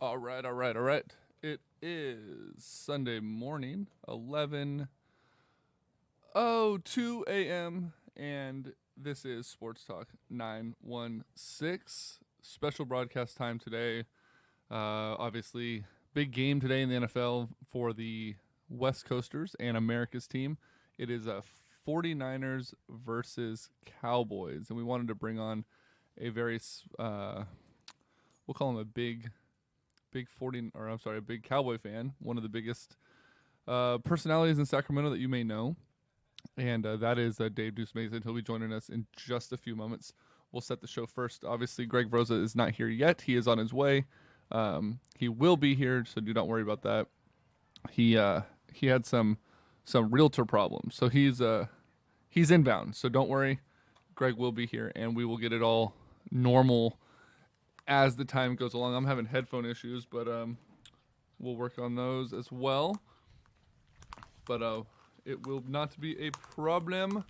All right. It is Sunday morning, 11:02 a.m., and this is Sports Talk 916. Special broadcast time today. Obviously, big game today in the NFL for the West Coasters and America's team. It is 49ers versus Cowboys, and we wanted to bring on a very, we'll call him a big Cowboy fan, one of the biggest personalities in Sacramento that you may know, and that is Dave Deuce Mason. He'll be joining us in just a few moments. We'll set the show first. Obviously, Greg Rosa is not here yet. He is on his way. He will be here, so do not worry about that. He had some realtor problems, so he's inbound. So don't worry. Greg will be here, and we will get it all normal as the time goes along. I'm having headphone issues, but we'll work on those as well. But it will not be a problem.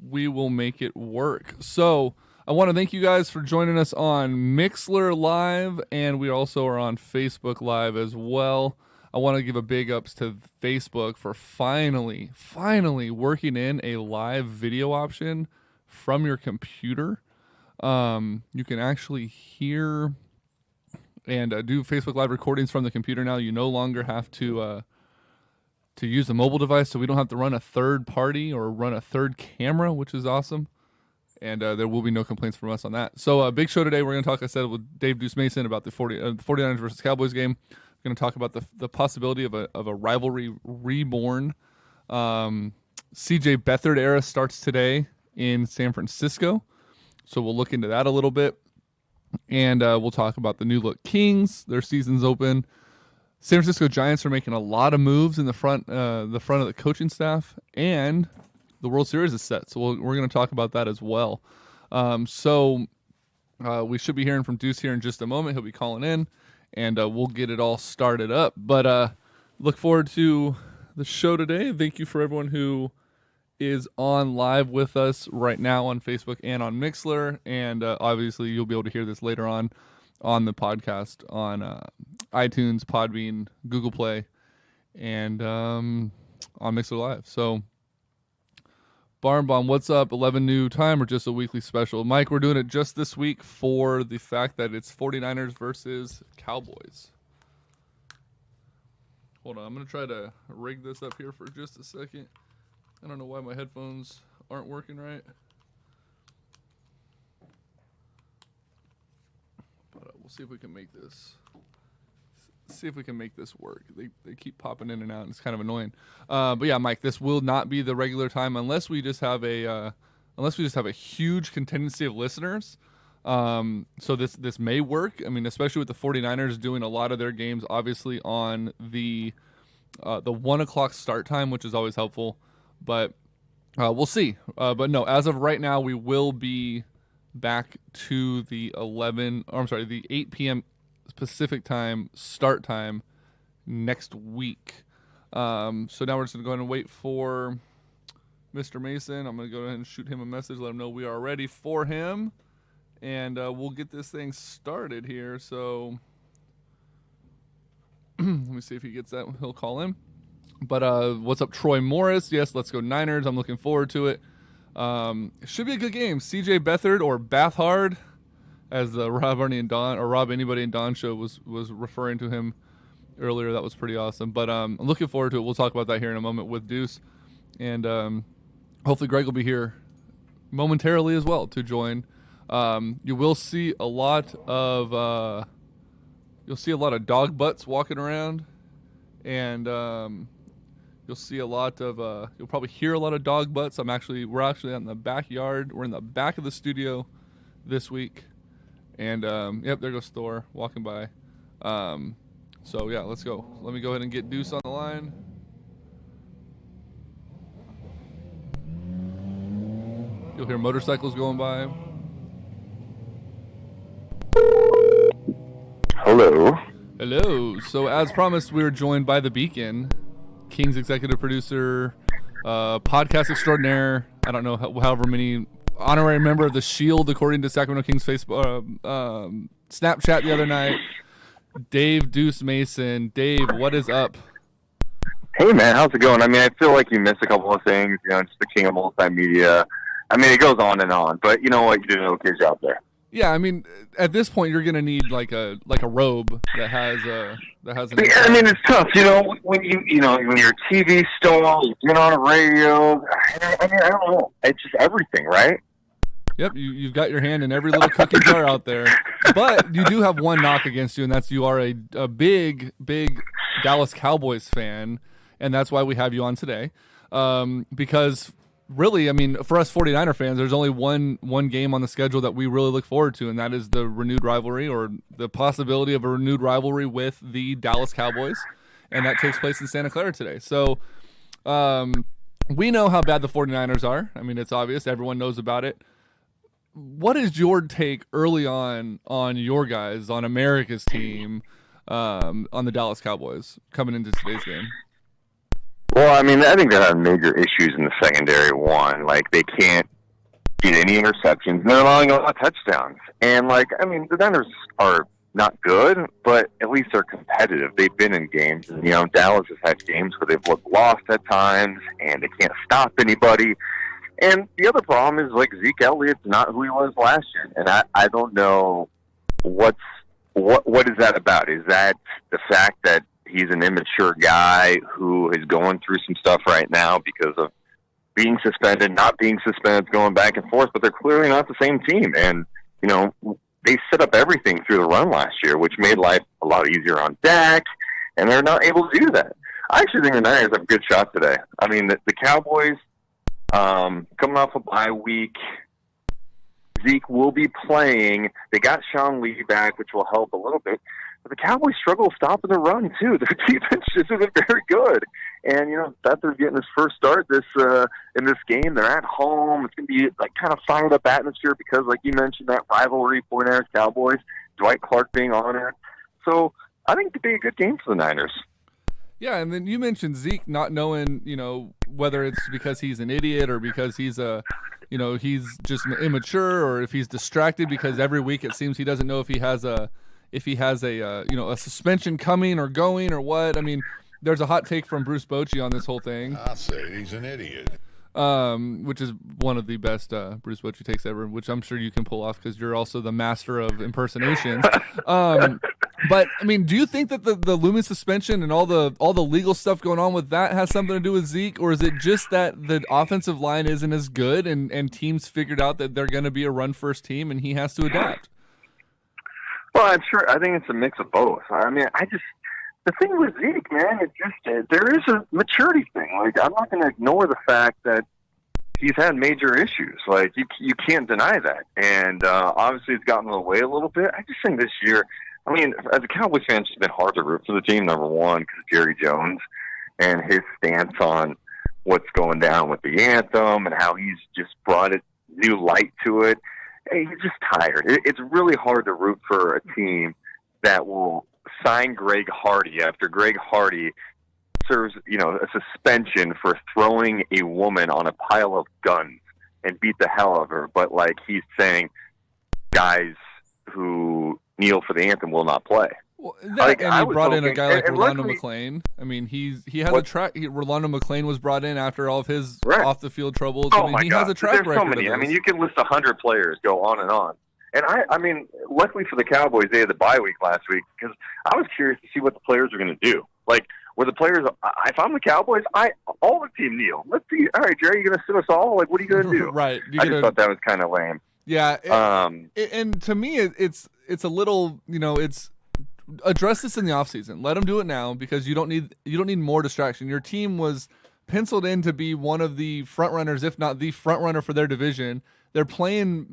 We will make it work. So I want to thank you guys for joining us on Mixlr Live, and we also are on Facebook Live as well. I want to give a big ups to Facebook for finally working in a live video option from your computer. You can actually hear and do Facebook Live recordings from the computer now. You no longer have to use a mobile device, so we don't have to run a third party or run a third camera, which is awesome. And there will be no complaints from us on that. So a big show today. We're going to talk, I said, with Dave Deuce Mason about the 49ers versus Cowboys game. We're going to talk about the possibility of a rivalry reborn. CJ Beathard era starts today in San Francisco. So we'll look into that a little bit, and we'll talk about the new look Kings. Their season's open. San Francisco Giants are making a lot of moves in the front of the coaching staff, and the World Series is set. So we're going to talk about that as well. So we should be hearing from Deuce here in just a moment. He'll be calling in, and we'll get it all started up. But look forward to the show today. Thank you for everyone who is on live with us right now on Facebook and on Mixlr, and obviously you'll be able to hear this later on the podcast on iTunes, Podbean, Google Play, and on Mixlr Live. So Barn Bomb, what's up? 11 new time or just a weekly special? Mike, we're doing it just this week for the fact that it's 49ers versus Cowboys. Hold on, I'm going to try to rig this up here for just a second. I don't know why my headphones aren't working right. But we'll see if we can make this. See if we can make this work. They keep popping in and out, and it's kind of annoying. But yeah, Mike, this will not be the regular time unless we just have a huge contingency of listeners. So this may work. I mean, especially with the 49ers doing a lot of their games, obviously on the 1 o'clock start time, which is always helpful. But we'll see. But no, as of right now, we will be back to the 8 p.m. Pacific time start time next week. So now we're just going to go ahead and wait for Mr. Mason. I'm going to go ahead and shoot him a message, let him know we are ready for him. And we'll get this thing started here. So let me see if he gets that. He'll call in. But what's up, Troy Morris? Yes, let's go Niners. I'm looking forward to it. It should be a good game. CJ Beathard, or Bathard, as the Rob Anybody and Don show was referring to him earlier. That was pretty awesome. But I'm looking forward to it. We'll talk about that here in a moment with Deuce. And hopefully Greg will be here momentarily as well to join. You will see a lot of dog butts walking around. And you'll see a lot of you'll probably hear a lot of dog butts. We're actually out in the backyard. We're in the back of the studio this week. And yep, there goes Thor walking by. So yeah, let's go. Let me go ahead and get Deuce on the line. You'll hear motorcycles going by. Hello. So as promised, we were joined by the Beacon, Kings executive producer, podcast extraordinaire. I don't know however many honorary member of the Shield, according to Sacramento Kings Facebook Snapchat the other night. Dave Deuce Mason. Dave, what is up? Hey, man, how's it going? I mean, I feel like you missed a couple of things, just the king of multimedia. I mean, it goes on and on, but you know what? You did an okay job there. Yeah, I mean, at this point, you're gonna need like a robe that has an. Yeah, I mean, it's tough, when when you're a TV star, you've been on a radio. I mean, I don't know. It's just everything, right? Yep, you've got your hand in every little cookie jar out there. But you do have one knock against you, and that's you are a big Dallas Cowboys fan, and that's why we have you on today. Because really, I mean, for us 49er fans, there's only one game on the schedule that we really look forward to, and that is the renewed rivalry or the possibility of a renewed rivalry with the Dallas Cowboys, and that takes place in Santa Clara today. So we know how bad the 49ers are. I mean, it's obvious. Everyone knows about it. What is your take early on your guys, on America's team, on the Dallas Cowboys coming into today's game? Well, I mean, I think they have major issues in the secondary. One, like they can't get any interceptions, and they're allowing a lot of touchdowns. And I mean, the Niners are not good, but at least they're competitive. They've been in games, and Dallas has had games where they've looked lost at times, and they can't stop anybody. And the other problem is Zeke Elliott's not who he was last year, and I don't know what is that about. Is that the fact that he's an immature guy who is going through some stuff right now because of being suspended, not being suspended, going back and forth, but they're clearly not the same team. And, they set up everything through the run last year, which made life a lot easier on Dak, and they're not able to do that. I actually think the Niners have a good shot today. I mean, the Cowboys, coming off a bye week, Zeke will be playing. They got Sean Lee back, which will help a little bit. But the Cowboys struggle stopping the run, too. Their defense just isn't very good. And, Beathard's getting his first start in this game. They're at home. It's going to be, kind of fired up atmosphere because, like you mentioned, that rivalry, 49ers Cowboys, Dwight Clark being on it. So I think it'd be a good game for the Niners. Yeah, and then you mentioned Zeke not knowing, whether it's because he's an idiot or because he's he's just immature or if he's distracted because every week it seems he doesn't know if he has a suspension coming or going or what. I mean, there's a hot take from Bruce Bochy on this whole thing. I say he's an idiot. Which is one of the best Bruce Bochy takes ever, which I'm sure you can pull off because you're also the master of impersonations. But I mean, do you think that the Loomis suspension and all the legal stuff going on with that has something to do with Zeke, or is it just that the offensive line isn't as good and teams figured out that they're going to be a run first team and he has to adapt? Well, I'm sure. I think it's a mix of both. I mean, the thing with Zeke, man, there is a maturity thing. I'm not going to ignore the fact that he's had major issues. You can't deny that. And obviously it's gotten in the way a little bit. I just think this year, I mean, as a Cowboys fan, it's been hard to root for the team, number one, because Jerry Jones and his stance on what's going down with the anthem and how he's just brought a new light to it. Hey, he's just tired. It's really hard to root for a team that will sign Greg Hardy after Greg Hardy serves, a suspension for throwing a woman on a pile of guns and beat the hell out of her. But he's saying guys who kneel for the anthem will not play. Well, and he brought in a guy like Rolando McClain. I mean, he has a track. Rolando McClain was brought in after all of his off the field troubles. Oh, I mean, he has a track record. So many. I mean, you can list 100 players, go on and on. And I mean, luckily for the Cowboys, they had the bye week last week because I was curious to see what the players were going to do. Were the players? If I'm the Cowboys, all the team kneel. Let's see. All right, Jerry, you going to sit us all? What are you going to do? Right. I just thought that was kind of lame. Yeah. And to me, it's a little. It's address this in the offseason. Let them do it now because you don't need more distraction. Your team was penciled in to be one of the front runners, if not the front runner for their division. They're playing,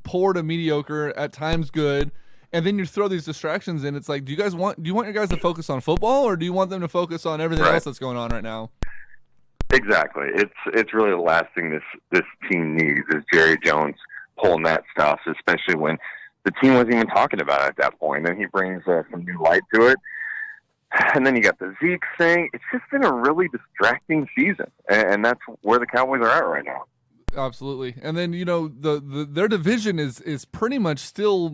poor to mediocre, at times good, and then you throw these distractions in. It's do you want your guys to focus on football, or do you want them to focus on everything else that's going on right now? Exactly. It's really the last thing this team needs is Jerry Jones pulling that stuff, especially when the team wasn't even talking about it at that point. Then he brings some new light to it. And then you got the Zeke thing. It's just been a really distracting season, and that's where the Cowboys are at right now. Absolutely. And then, their division is pretty much still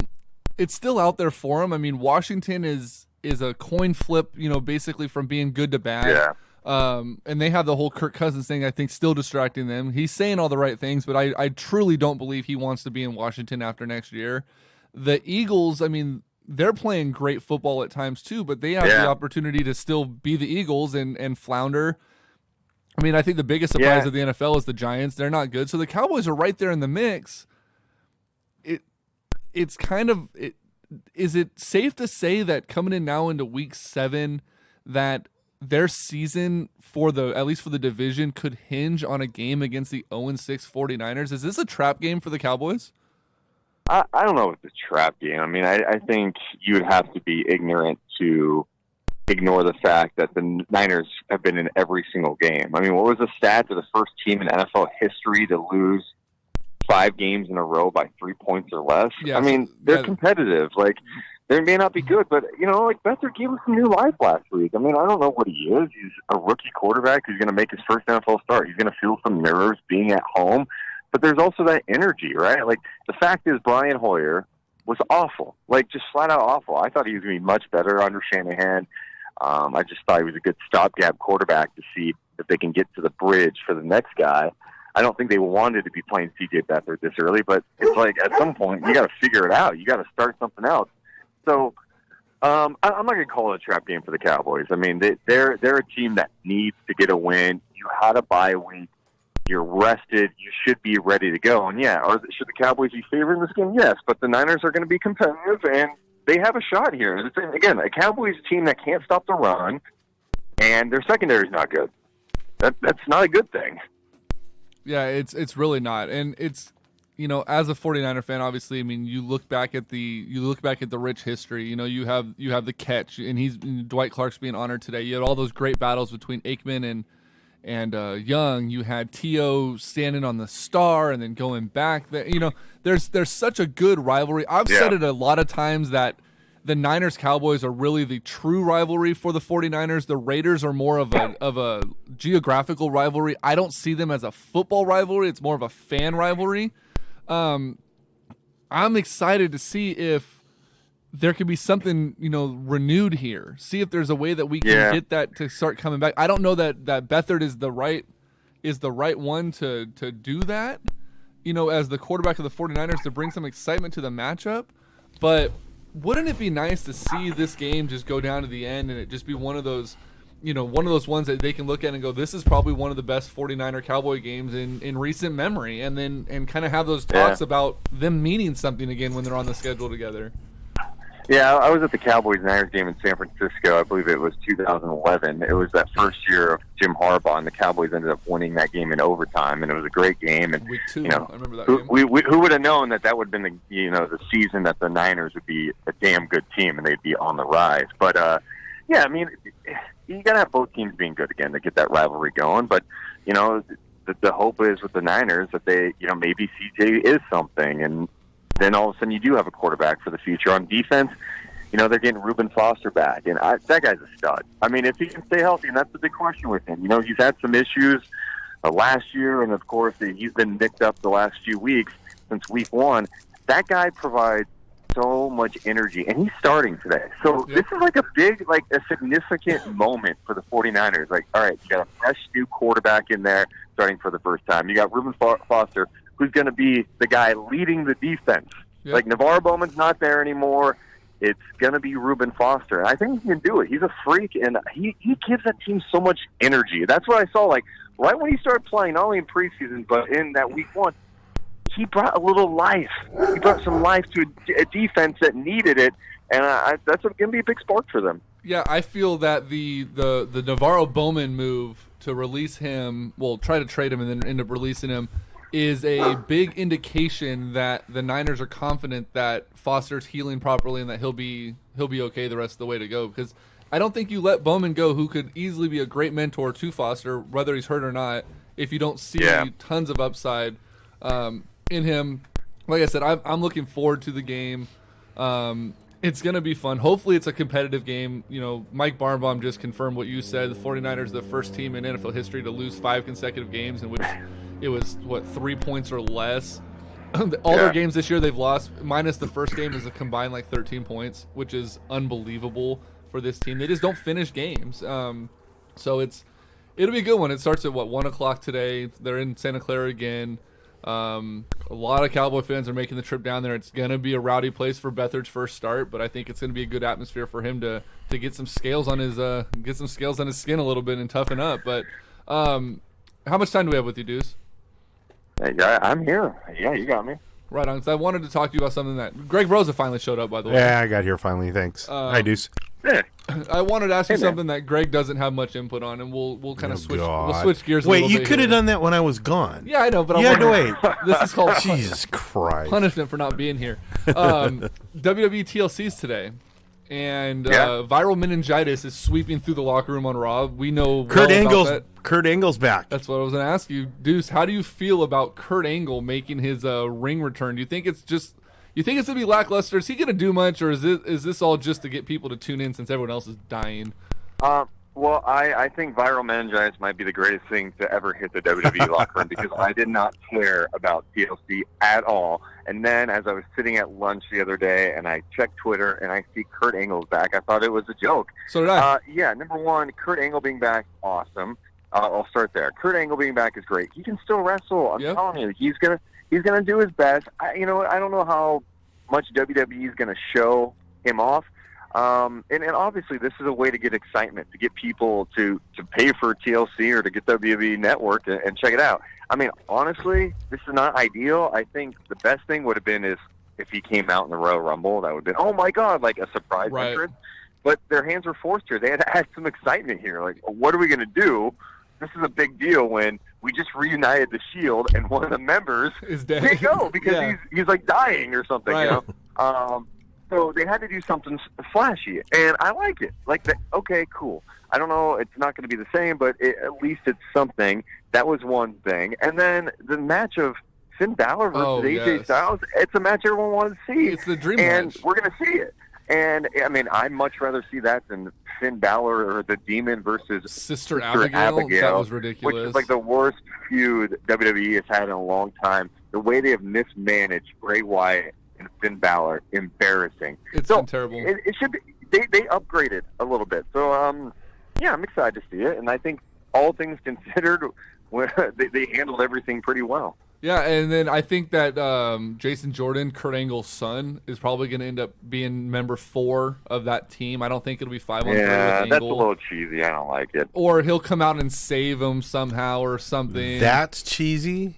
it's still out there for them. I mean, Washington is a coin flip, basically from being good to bad. Yeah. And they have the whole Kirk Cousins thing, I think, still distracting them. He's saying all the right things, but I truly don't believe he wants to be in Washington after next year. The Eagles, I mean, they're playing great football at times too, but they have the opportunity to still be the Eagles and flounder. I mean, I think the biggest surprise of the NFL is the Giants. They're not good. So the Cowboys are right there in the mix. It's kind of is it safe to say that coming in now into week 7 that their season at least for the division could hinge on a game against the 0-6 49ers? Is this a trap game for the Cowboys? I don't know if it's a trap game. I mean, I think you would have to be ignorant to ignore the fact that the Niners have been in every single game. I mean, what was the stat to the first team in NFL history to lose 5 games in a row by 3 points or less? Yes, I mean, they're competitive. Like, they may not be good, but, like Beathard gave us some new life last week. I mean, I don't know what he is. He's a rookie quarterback who's going to make his first NFL start. He's going to feel some nerves being at home. But there's also that energy, right? Like, the fact is Brian Hoyer was awful. Like, just flat out awful. I thought he was going to be much better under Shanahan. I just thought he was a good stopgap quarterback to see if they can get to the bridge for the next guy. I don't think they wanted to be playing C.J. Beathard this early, but it's like at some point you got to figure it out. You got to start something else. So I'm not going to call it a trap game for the Cowboys. I mean, they're a team that needs to get a win. You had a bye week. You're rested. You should be ready to go. And, should the Cowboys be favored in this game? Yes, but the Niners are going to be competitive, and they have a shot here. Again, a Cowboys team that can't stop the run, and their secondary is not good. That's not a good thing. Yeah, it's really not. And it's, as a 49er fan, obviously, I mean, you look back at the rich history. You have the catch, and Dwight Clark's being honored today. You had all those great battles between Aikman and Young. You had T.O. standing on the star and then going back. There's such a good rivalry. I've said it a lot of times that the Niners-Cowboys are really the true rivalry for the 49ers. The Raiders are more of a geographical rivalry. I don't see them as a football rivalry. It's more of a fan rivalry. I'm excited to see if there could be something, renewed here. See if there's a way that we can get that to start coming back. I don't know that Beathard is the right one to do that, as the quarterback of the 49ers, to bring some excitement to the matchup. But wouldn't it be nice to see this game just go down to the end and it just be one of those ones that they can look at and go, this is probably one of the best 49er Cowboy games in recent memory, and kind of have those talks about them meaning something again when they're on the schedule together. Yeah, I was at the Cowboys-Niners game in San Francisco. I believe it was 2011. It was that first year of Jim Harbaugh, and the Cowboys ended up winning that game in overtime, and it was a great game. And Week 2, I remember that game. Who would have known that would have been the season that the Niners would be a damn good team and they'd be on the rise. But I mean, you got to have both teams being good again to get that rivalry going. But the hope is with the Niners that they maybe CJ is something, and then all of a sudden you do have a quarterback for the future. On defense, they're getting Reuben Foster back, and that guy's a stud. I mean, if he can stay healthy, and that's the big question with him. He's had some issues last year, and of course he's been nicked up the last few weeks since week 1. That guy provides so much energy, and he's starting today. So this is like a big, a significant moment for the 49ers. Like, all right, you got a fresh new quarterback in there starting for the first time. You got Reuben Foster, who's going to be the guy leading the defense. Yep. Like, Navarro Bowman's not there anymore. It's going to be Reuben Foster. And I think he can do it. He's a freak, and he gives that team so much energy. That's what I saw. Like, right when he started playing, not only in preseason, but in that week 1, he brought a little life. He brought some life to a defense that needed it, and that's going to be a big spark for them. Yeah, I feel that the Navarro Bowman move to release him, try to trade him and then end up releasing him, is a big indication that the Niners are confident that Foster's healing properly and that he'll be okay the rest of the way to go. Because I don't think you let Bowman go, who could easily be a great mentor to Foster, whether he's hurt or not, if you don't see tons of upside in him. Like I said, I'm looking forward to the game. It's going to be fun. Hopefully it's a competitive game. Mike Barnbaum just confirmed what you said. The 49ers are the first team in NFL history to lose 5 consecutive games in which it was 3 points or less. All their games this year they've lost, minus the first game, is a combined like 13 points, which is unbelievable for this team. They just don't finish games. So it'll be a good one. It starts at 1 o'clock today. They're in Santa Clara again. A lot of Cowboy fans are making the trip down there. It's gonna be a rowdy place for Beathard's first start, but I think it's gonna be a good atmosphere for him to get some scales on his skin a little bit and toughen up. But how much time do we have with you, Deuce? Hey, I'm here. Yeah, you got me. Right on. So I wanted to talk to you about something that Greg Rosa finally showed up, by the way. Yeah, I got here finally. Thanks. Hi, Deuce. Yeah. I wanted to ask you something that Greg doesn't have much input on, and we'll kind of switch. God. We'll switch gears. Wait, you could have done that when I was gone. Yeah, I know, but you had to wait. This is called Jesus Christ. punishment for not being here. WWE TLC's today, and viral meningitis is sweeping through the locker room on Raw. We know Kurt Angle's about that. Kurt Angle's back. That's what I was going to ask you, Deuce. How do you feel about Kurt Angle making his ring return? Do you think it's just? You think it's going to be lackluster? Is he going to do much, or is this all just to get people to tune in since everyone else is dying? Well, I think viral meningitis might be the greatest thing to ever hit the WWE locker room because I did not care about TLC at all. And then as I was sitting at lunch the other day and I checked Twitter and I see Kurt Angle's back, I thought it was a joke. So did I. Yeah, number one, Kurt Angle being back, awesome. I'll start there. Kurt Angle being back is great. He can still wrestle. I'm telling you, he's gonna do his best. I don't know how much WWE is gonna show him off. And obviously this is a way to get excitement, to get people to pay for TLC or to get WWE Network and check it out. I mean, honestly, this is not ideal. I think the best thing would have been is if he came out in the Royal Rumble. That would have been, oh my God, like a surprise entrance. But their hands were forced here. They had to add some excitement here. Like, what are we going to do? This is a big deal when we just reunited the Shield and one of the members is dead. Can't go because he's like dying or something, right. You know? So they had to do something flashy, and I like it. Like, okay, cool. I don't know, it's not going to be the same, but at least it's something. That was one thing. And then the match of Finn Balor versus AJ Styles, it's a match everyone wanted to see. It's the dream and match. We're going to see it. And, I mean, I'd much rather see that than Finn Balor or the Demon versus Sister Abigail. That was ridiculous. Which is like the worst feud WWE has had in a long time. The way they have mismanaged Bray Wyatt and Finn Balor, embarrassing. It's been terrible. It should be. They upgraded a little bit. So, yeah, I'm excited to see it. And I think all things considered, they handled everything pretty well. Yeah, and then I think that Jason Jordan, Kurt Angle's son, is probably going to end up being member 4 of that team. I don't think it'll be 5-on-3 with Angle. That's a little cheesy. I don't like it. Or he'll come out and save him somehow or something. That's cheesy?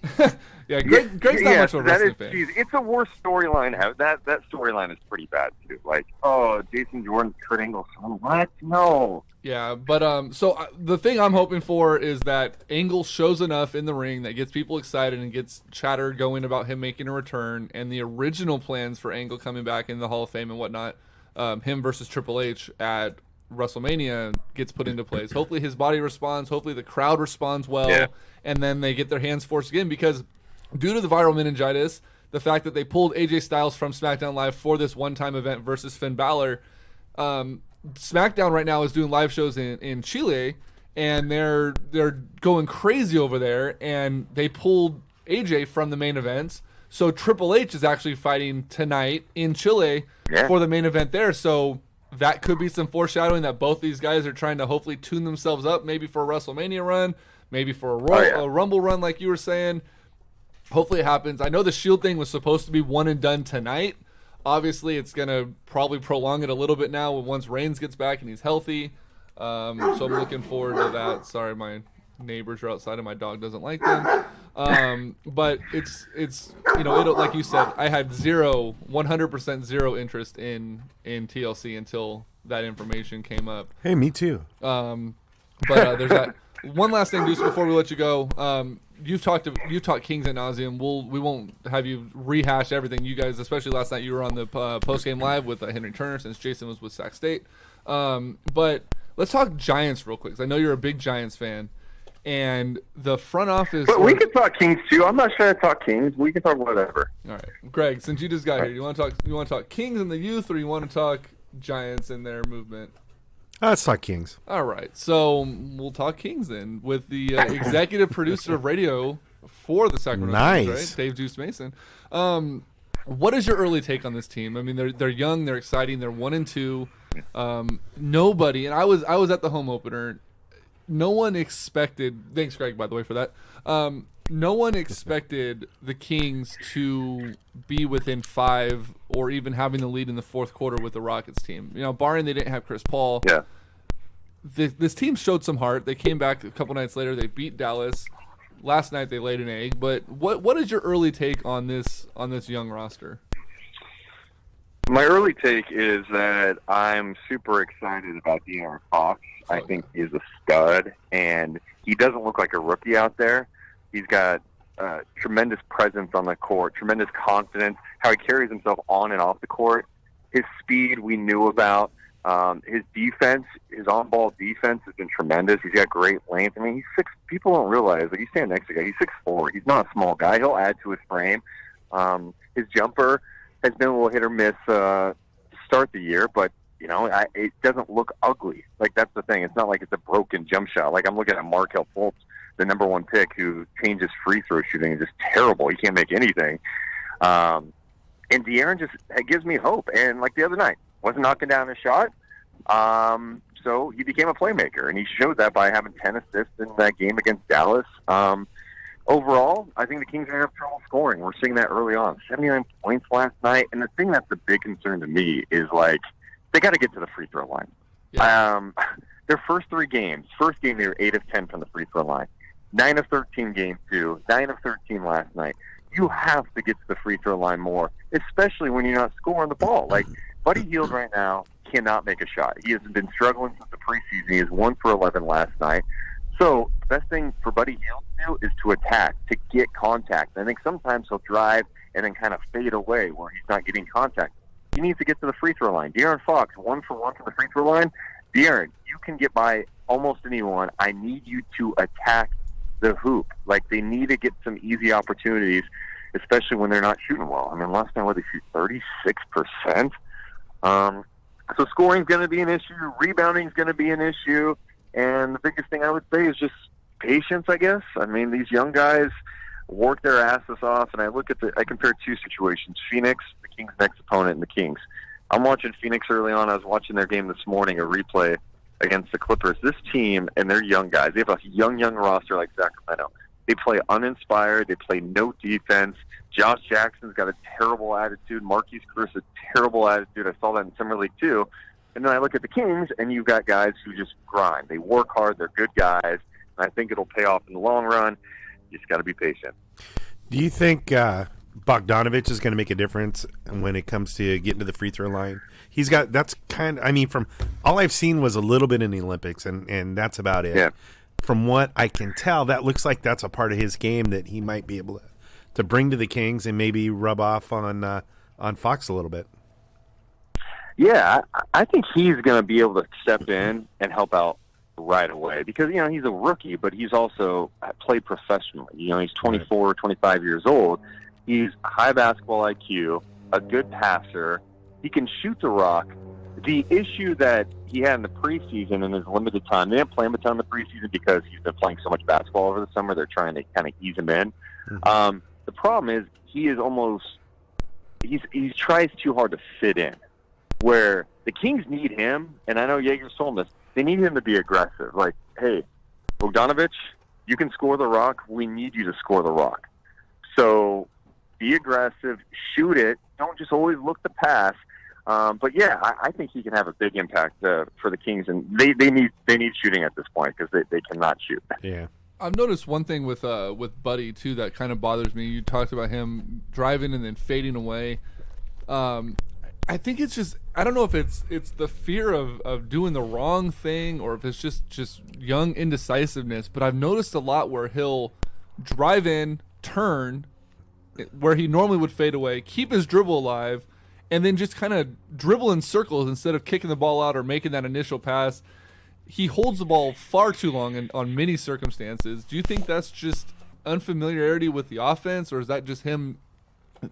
Yeah, Greg's not much of a wrestling fan. Cheesy. It's a worse storyline. That storyline is pretty bad, too. Like, oh, Jason Jordan, Kurt Angle's son. What? No. Yeah, but so the thing I'm hoping for is that Angle shows enough in the ring that gets people excited and gets chatter going about him making a return, and the original plans for Angle coming back in the Hall of Fame and whatnot, him versus Triple H at WrestleMania gets put into place. Hopefully his body responds, hopefully the crowd responds well, and then they get their hands forced again, because due to the viral meningitis, the fact that they pulled AJ Styles from SmackDown Live for this one-time event versus Finn Balor, SmackDown right now is doing live shows in Chile, and they're going crazy over there, and they pulled AJ from the main events. So Triple H is actually fighting tonight in Chile for the main event there. So that could be some foreshadowing that both these guys are trying to hopefully tune themselves up, maybe for a WrestleMania run, maybe for a Rumble run like you were saying. Hopefully it happens. I know the Shield thing was supposed to be one and done tonight. Obviously, it's going to probably prolong it a little bit now once Reigns gets back and he's healthy. So I'm looking forward to that. Sorry, my neighbors are outside and my dog doesn't like them. But it's it'll, like you said, I had 100% zero interest in TLC until that information came up. Hey, me too. But there's that. One last thing, Deuce, before we let you go. You've talked Kings ad nauseum. We won't have you rehash everything. You guys, especially last night, you were on the post game live with Henry Turner since Jason was with Sac State. But let's talk Giants real quick, 'cause I know you're a big Giants fan, and the front office. But we can talk Kings too. I'm not trying to talk Kings. We can talk whatever. All right, Greg. Since you just got here, you want to talk Kings and the youth, or you want to talk Giants and their movement? Let's talk Kings. All right, so we'll talk Kings then with the executive producer of radio for the Sacramento Kings, Nice. right? Dave Deuce Mason. What is your early take on this team? I mean, they're young, they're exciting, they're 1-2. Nobody, and I was at the home opener. No one expected. Thanks, Greg, by the way, for that. No one expected the Kings to be within 5 or even having the lead in the fourth quarter with the Rockets team. You know, barring they didn't have Chris Paul. Yeah. This team showed some heart. They came back a couple nights later. They beat Dallas. Last night they laid an egg. But what is your early take on this young roster? My early take is that I'm super excited about De'Aaron Fox. I think he's a stud, and he doesn't look like a rookie out there. He's got tremendous presence on the court, tremendous confidence, how he carries himself on and off the court. His speed we knew about. His defense, his on-ball defense has been tremendous. He's got great length. I mean, he's 6. People don't realize, like, you stand next to a guy, he's 6'4". He's not a small guy. He'll add to his frame. His jumper has been a little hit or miss to start the year, but, you know, it doesn't look ugly. Like, that's the thing. It's not like it's a broken jump shot. Like, I'm looking at Markelle Fultz, the number 1 pick, who changes free throw shooting is just terrible. He can't make anything. And De'Aaron just gives me hope. And like the other night, wasn't knocking down a shot. So he became a playmaker, and he showed that by having 10 assists in that game against Dallas. Overall, I think the Kings are going to have trouble scoring. We're seeing that early on. 79 points last night. And the thing that's the big concern to me is, like, they got to get to the free throw line. Yeah. Their first 3 games, first game they were 8 of 10 from the free throw line. 9 of 13 game 2, 9 of 13 last night. You have to get to the free throw line more, especially when you're not scoring the ball. Like, Buddy Hield right now cannot make a shot. He has been struggling since the preseason. He is 1 for 11 last night. So the best thing for Buddy Hield to do is to attack, to get contact. I think sometimes he'll drive and then kind of fade away where he's not getting contact. He needs to get to the free throw line. De'Aaron Fox, 1 for 1 from the free throw line. De'Aaron, you can get by almost anyone. I need you to attack the hoop. Like, they need to get some easy opportunities, especially when they're not shooting well. I mean, last night, they shoot 36%. So scoring's going to be an issue. Rebounding's going to be an issue. And the biggest thing I would say is just patience, I guess. I mean, these young guys work their asses off, and I compare 2 situations. Phoenix, the Kings' next opponent, and the Kings. I'm watching Phoenix early on. I was watching their game this morning, a replay against the Clippers. This team and their young guys, they have a young roster like Sacramento. They play uninspired. They play no defense. Josh Jackson's got a terrible attitude. Marquise Chris a terrible attitude. I saw that in Summer League too. And then I look at the Kings, and you've got guys who just grind. They work hard. They're good guys. And I think it'll pay off in the long run. You just got to be patient. Do you think Bogdanovich is going to make a difference when it comes to getting to the free throw line? He's got, that's kind of, I mean, from all I've seen was a little bit in the Olympics, and that's about it. Yeah. From what I can tell, that looks like that's a part of his game that he might be able to bring to the Kings and maybe rub off on Fox a little bit. Yeah, I think he's going to be able to step in and help out right away because, you know, he's a rookie, but he's also played professionally. You know, he's 24, 25 years old. He's high basketball IQ, a good passer. He can shoot the rock. The issue that he had in the preseason in his limited time, they didn't play him a ton in the preseason because he's been playing so much basketball over the summer. They're trying to kind of ease him in. Mm-hmm. The problem is he tries too hard to fit in. Where the Kings need him, and I know Jaeger's told him this, they need him to be aggressive. Like, hey, Bogdanovich, you can score the rock. We need you to score the rock. So be aggressive, shoot it. Don't just always look to pass. But yeah, I think he can have a big impact for the Kings, and they need shooting at this point because they cannot shoot. Yeah. I've noticed one thing with Buddy too that kind of bothers me. You talked about him driving and then fading away. I think it's just, I don't know if it's the fear of doing the wrong thing or if it's just young indecisiveness, but I've noticed a lot where he'll drive in, turn, where he normally would fade away, keep his dribble alive, and then just kind of dribble in circles instead of kicking the ball out or making that initial pass. He holds the ball far too long on many circumstances. Do you think that's just unfamiliarity with the offense, or is that just him,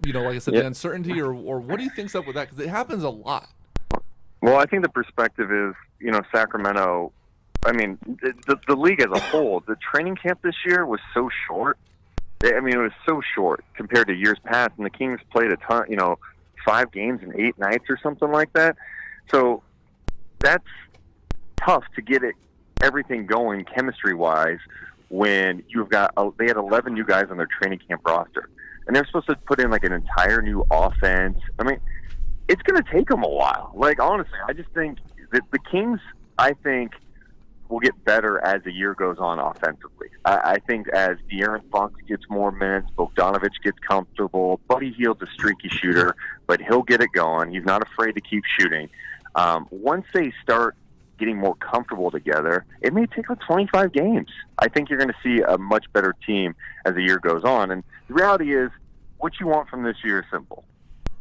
you know, like I said, the uncertainty, or what do you think's up with that? Because it happens a lot. Well, I think the perspective is, you know, Sacramento, I mean, the league as a whole, the training camp this year was so short I mean, it was so short compared to years past, and the Kings played a ton, 5 games in 8 nights or something like that. So that's tough to get everything going chemistry-wise when you've got they had 11 new guys on their training camp roster, and they're supposed to put in like an entire new offense. I mean, it's going to take them a while. Like, honestly, I just think that the Kings, will get better as the year goes on offensively. I think as De'Aaron Fox gets more minutes, Bogdanovich gets comfortable. Buddy Hield's a streaky shooter, but he'll get it going. He's not afraid to keep shooting. Once they start getting more comfortable together, it may take like 25 games. I think you're going to see a much better team as the year goes on. And the reality is, what you want from this year is simple.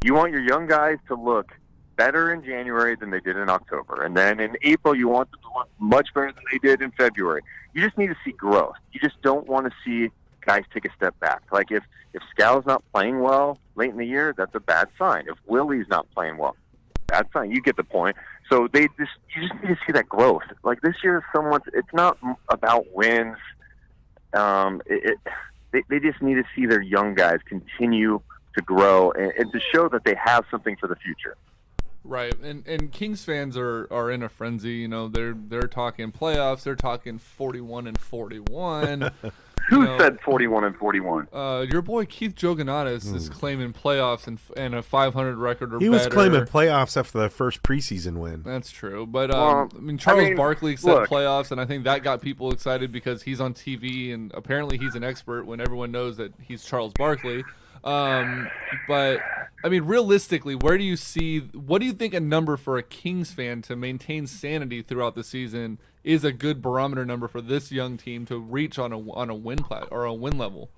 You want your young guys to look better in January than they did in October. And then in April, you want them to look much better than they did in February. You just need to see growth. You just don't want to see guys take a step back. Like if Scal's not playing well late in the year, that's a bad sign. If Willie's not playing well, bad sign. You get the point. So you just need to see that growth. Like this year, it's not about wins. They just need to see their young guys continue to grow and to show that they have something for the future. Right, and Kings fans are in a frenzy. They're talking playoffs. They're talking 41-41. Who said 41-41? Your boy Keith Jogonatis is claiming playoffs and a 500 record or better. He was claiming playoffs after the first preseason win. That's true, but Charles Barkley said playoffs, and I think that got people excited because he's on TV and apparently he's an expert when everyone knows that he's Charles Barkley. But I mean, realistically, what do you think a number for a Kings fan to maintain sanity throughout the season is a good barometer number for this young team to reach on a win or a win level?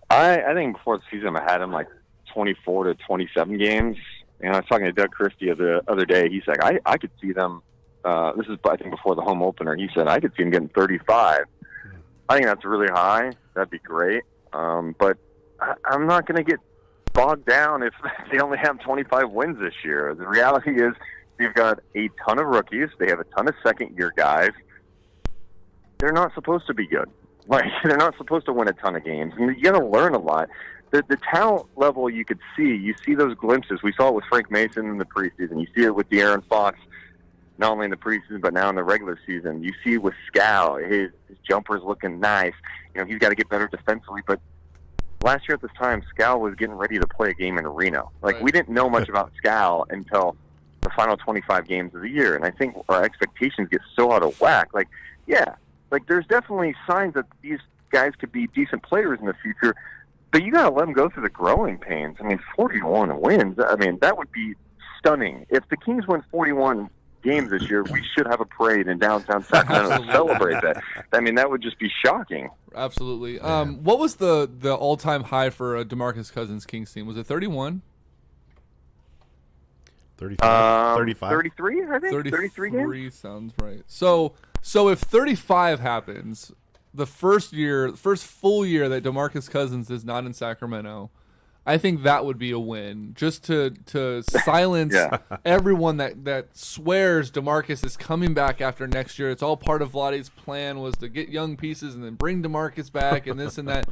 I think before the season I had him like 24 to 27 games. And I was talking to Doug Christie the other day. He's like, I could see them. This is I think before the home opener. He said I could see them getting 35. I think that's really high. That'd be great. But I'm not going to get bogged down if they only have 25 wins this year. The reality is they've got a ton of rookies. They have a ton of second-year guys. They're not supposed to be good. Like, they're not supposed to win a ton of games. And you got to learn a lot. The talent level you could see, you see those glimpses. We saw it with Frank Mason in the preseason. You see it with De'Aaron Fox, not only in the preseason but now in the regular season. You see it with Scal. His jumper's looking nice. He's got to get better defensively, but last year at this time, Scal was getting ready to play a game in Reno. Like, we didn't know much about Scal until the final 25 games of the year, and I think our expectations get so out of whack. Like, there's definitely signs that these guys could be decent players in the future, but you got to let them go through the growing pains. I mean, 41 wins, that would be stunning. If the Kings win 41 games this year, we should have a parade in downtown Sacramento to celebrate that. That would just be shocking. Absolutely. What was the all-time high for a DeMarcus Cousins Kings team? Was it 31? 35? 33, I think. 33 games? Sounds right. So if 35 happens, the first full year that DeMarcus Cousins is not in Sacramento, I think that would be a win, just to silence everyone that swears DeMarcus is coming back after next year. It's all part of Vlade's plan was to get young pieces and then bring DeMarcus back and this and that.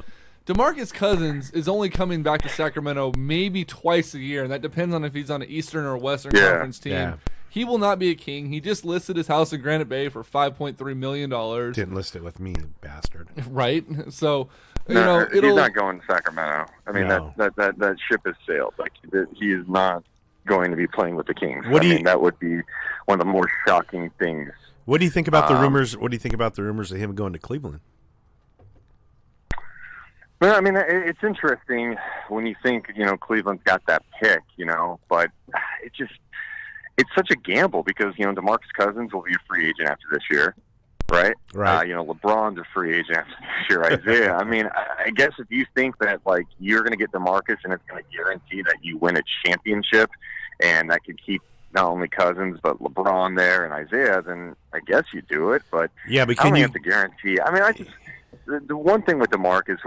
DeMarcus Cousins is only coming back to Sacramento maybe twice a year, and that depends on if he's on an Eastern or Western Conference team. Yeah. He will not be a King. He just listed his house in Granite Bay for $5.3 million. Didn't list it with me, bastard. Right? So, he's not going to Sacramento. That ship has sailed. Like, he is not going to be playing with the Kings. That would be one of the more shocking things. What do you think about the rumors? What do you think about the rumors of him going to Cleveland? Well, it's interesting when you think, Cleveland's got that pick, but it's such a gamble because, DeMarcus Cousins will be a free agent after this year, right? Right. LeBron's a free agent after this year. Isaiah, I guess if you think that, like, you're going to get DeMarcus and it's going to guarantee that you win a championship and that could keep not only Cousins but LeBron there and Isaiah, then I guess you do it. But yeah, but I don't have to guarantee. The one thing with DeMarcus,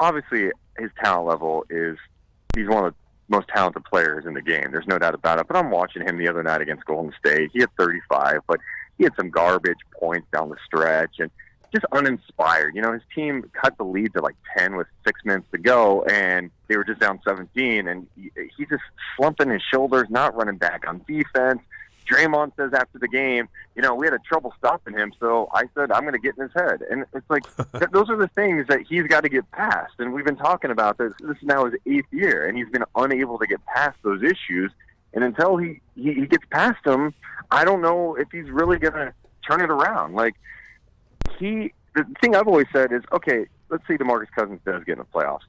obviously his talent level he's one of the most talented players in the game. There's no doubt about it. But I'm watching him the other night against Golden State. He had 35, but he had some garbage points down the stretch. And just uninspired. His team cut the lead to like 10 with 6 minutes to go, and they were just down 17, and he's just slumping his shoulders, not running back on defense. Draymond says after the game, we had trouble stopping him, so I said, I'm going to get in his head. And it's like, those are the things that he's got to get past. And we've been talking about this. This is now his 8th year, and he's been unable to get past those issues. And until he gets past them, I don't know if he's really going to turn it around. Like, the thing I've always said is, okay, let's say DeMarcus Cousins does get in the playoffs.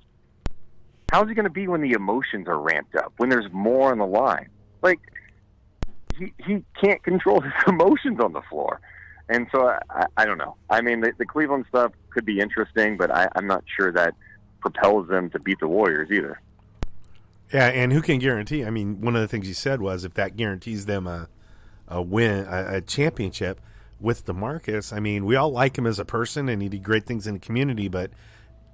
How's he going to be when the emotions are ramped up, when there's more on the line? Like, he can't control his emotions on the floor. And so I don't know. I mean, the Cleveland stuff could be interesting, but I'm not sure that propels them to beat the Warriors either. Yeah, and who can guarantee? I mean, one of the things you said was if that guarantees them a win, a championship with DeMarcus, I mean, we all like him as a person and he did great things in the community, but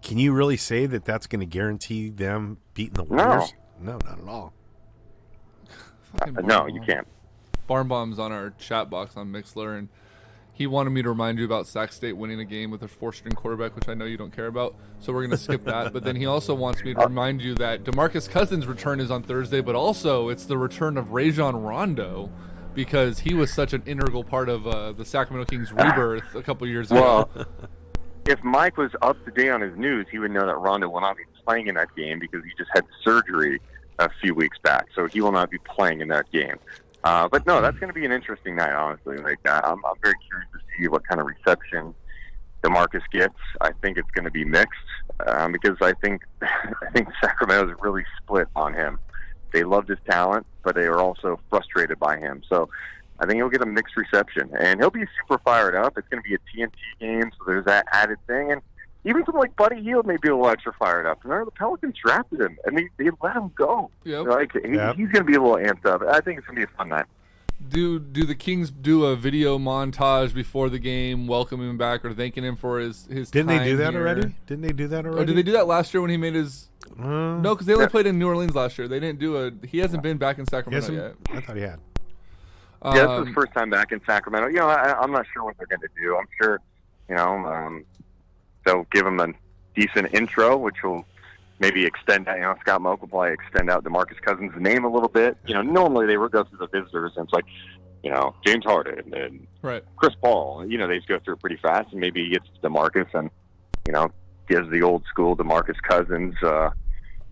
can you really say that that's going to guarantee them beating the Warriors? No, not at all. No, you can't. Barnbaum's on our chat box on Mixler, and he wanted me to remind you about Sac State winning a game with a 4-string quarterback, which I know you don't care about, so we're going to skip that. But then he also wants me to remind you that DeMarcus Cousins' return is on Thursday, but also it's the return of Rajon Rondo, because he was such an integral part of the Sacramento Kings' rebirth a couple years ago. Well, if Mike was up to date on his news, he would know that Rondo will not be playing in that game because he just had surgery a few weeks back, so he will not be playing in that game. But no, that's going to be an interesting night, honestly. Like, I'm very curious to see what kind of reception DeMarcus gets. I think it's going to be mixed because I think Sacramento's really split on him. They loved his talent, but they were also frustrated by him. So I think he'll get a mixed reception, and he'll be super fired up. It's going to be a TNT game, so there's that added thing. And even something like Buddy Hield may be a little extra fired up. Remember, the Pelicans drafted him, and they let him go. Yep. Like, he's going to be a little amped up. I think it's going to be a fun night. Do the Kings do a video montage before the game, welcoming him back or thanking him for his Didn't time they do that here? already? Didn't they do that already? Or did they do that last year when he made his? No, because they only played in New Orleans last year. They didn't do he hasn't been back in Sacramento yet. I thought he had. Yeah, this is his first time back in Sacramento. I'm not sure what they're going to do. I'm sure, they'll give him a decent intro, which will maybe extend out. Scott Moak will probably extend out DeMarcus Cousins' name a little bit. Normally they would go through the visitors, and it's like, James Harden and right. Chris Paul. They just go through it pretty fast, and maybe he gets DeMarcus and, gives the old school DeMarcus Cousins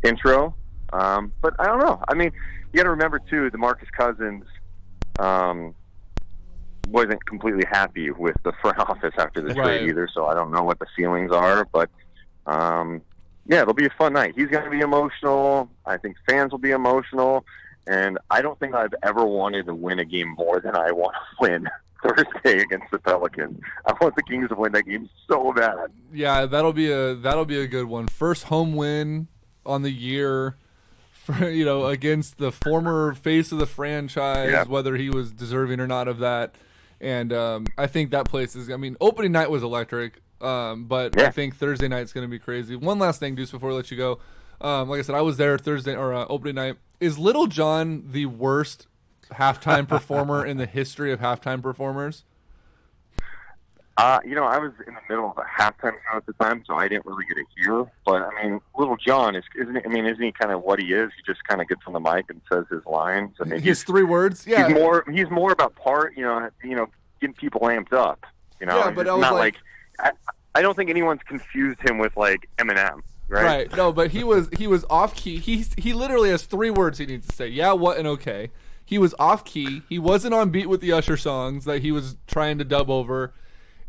intro. But I don't know. I mean, you got to remember, too, DeMarcus Cousins wasn't completely happy with the front office after the trade either, so I don't know what the feelings are. But, yeah, it'll be a fun night. He's going to be emotional. I think fans will be emotional. And I don't think I've ever wanted to win a game more than I want to win Thursday against the Pelicans. I want the Kings to win that game so bad. Yeah, that'll be a good one. First home win on the year, against the former face of the franchise, whether he was deserving or not of that. And I think that place is. I mean, opening night was electric, but I think Thursday night's going to be crazy. One last thing, Deuce, before I let you go. Like I said, I was there Thursday or opening night. Is Little John the worst halftime performer in the history of halftime performers? I was in the middle of a halftime show at the time, so I didn't really get to hear. But I mean, Little John isn't he kind of what he is? He just kind of gets on the mic and says his lines. I mean, his 3 words. Yeah, he's more about getting people amped up. Yeah, but I was not I don't think anyone's confused him with like Eminem. Right. No, but he was off key. He literally has 3 words he needs to say. Yeah, what, and okay. He was off key. He wasn't on beat with the Usher songs that he was trying to dub over.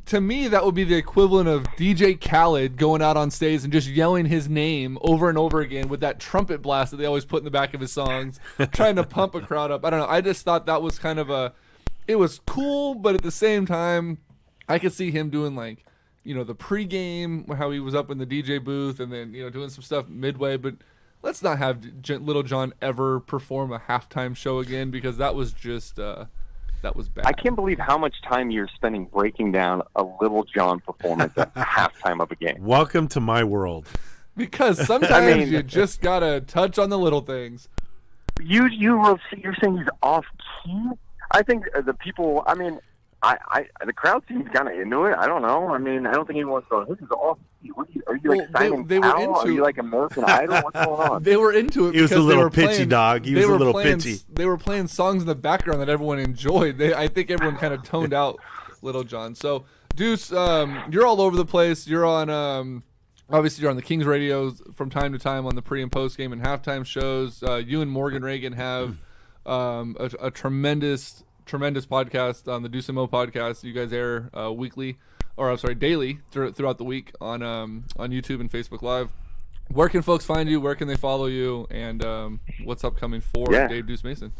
To me, that would be the equivalent of DJ Khaled going out on stage and just yelling his name over and over again with that trumpet blast that they always put in the back of his songs, trying to pump a crowd up. I don't know. I just thought that was kind of it was cool, but at the same time, I could see him doing like, the pregame, how he was up in the DJ booth and then, doing some stuff midway. But let's not have Little John ever perform a halftime show again, because that was just, that was bad. I can't believe how much time you're spending breaking down a Little John performance at halftime of a game. Welcome to my world. Because sometimes you just got to touch on the little things. You're saying he's off key? I think the people, the crowd seems kind of into it. I don't know. I mean, I don't think anyone's going, this is awesome. Are you like Simon Cowell? Are you like American Idol? What's going on? They were into it. He was a little pitchy, playing, dog. He was a little pitchy. They were playing songs in the background that everyone enjoyed. I think everyone kind of toned out Little John. So, Deuce, you're all over the place. You're on, obviously, you're on the Kings radios from time to time on the pre and post game and halftime shows. You and Morgan Reagan have a tremendous podcast on the Deuce and Mo Podcast. You guys air daily throughout the week on YouTube and Facebook Live. Where can folks find you? Where can they follow you? And what's upcoming for Dave Deuce Mason?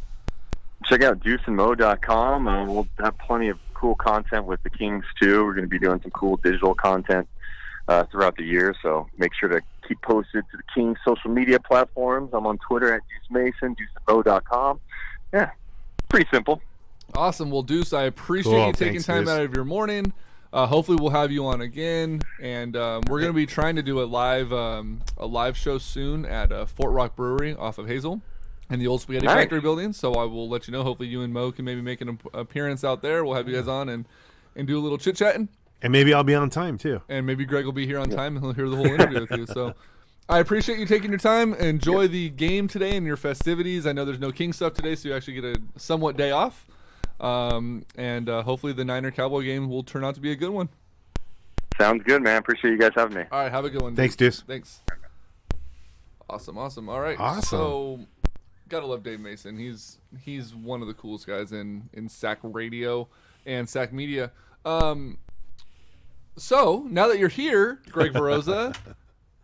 Check out deuceandmo.com. We'll have plenty of cool content with the Kings too. We're going to be doing some cool digital content throughout the year, so make sure to keep posted to the Kings social media platforms. I'm on Twitter at Deuce Mason, deuceandmo.com. Yeah, pretty simple. Awesome. Well, Deuce, I appreciate you taking time out of your morning. Hopefully we'll have you on again, and we're going to be trying to do a live show soon at Fort Rock Brewery off of Hazel in the old Spaghetti Factory building, so I will let you know. Hopefully you and Mo can maybe make an appearance out there. We'll have you guys on and do a little chit-chatting. And maybe I'll be on time, too. And maybe Greg will be here on time, and he'll hear the whole interview with you. So I appreciate you taking your time. Enjoy the game today and your festivities. I know there's no King stuff today, so you actually get a somewhat day off. And hopefully the Niner-Cowboy game will turn out to be a good one. Sounds good, man. Appreciate you guys having me. All right, have a good one. Thanks, Deuce. Thanks. Awesome. All right. Awesome. So, gotta love Dave Mason. He's one of the coolest guys in Sac Radio and Sac Media. So, now that you're here, Greg Veroza,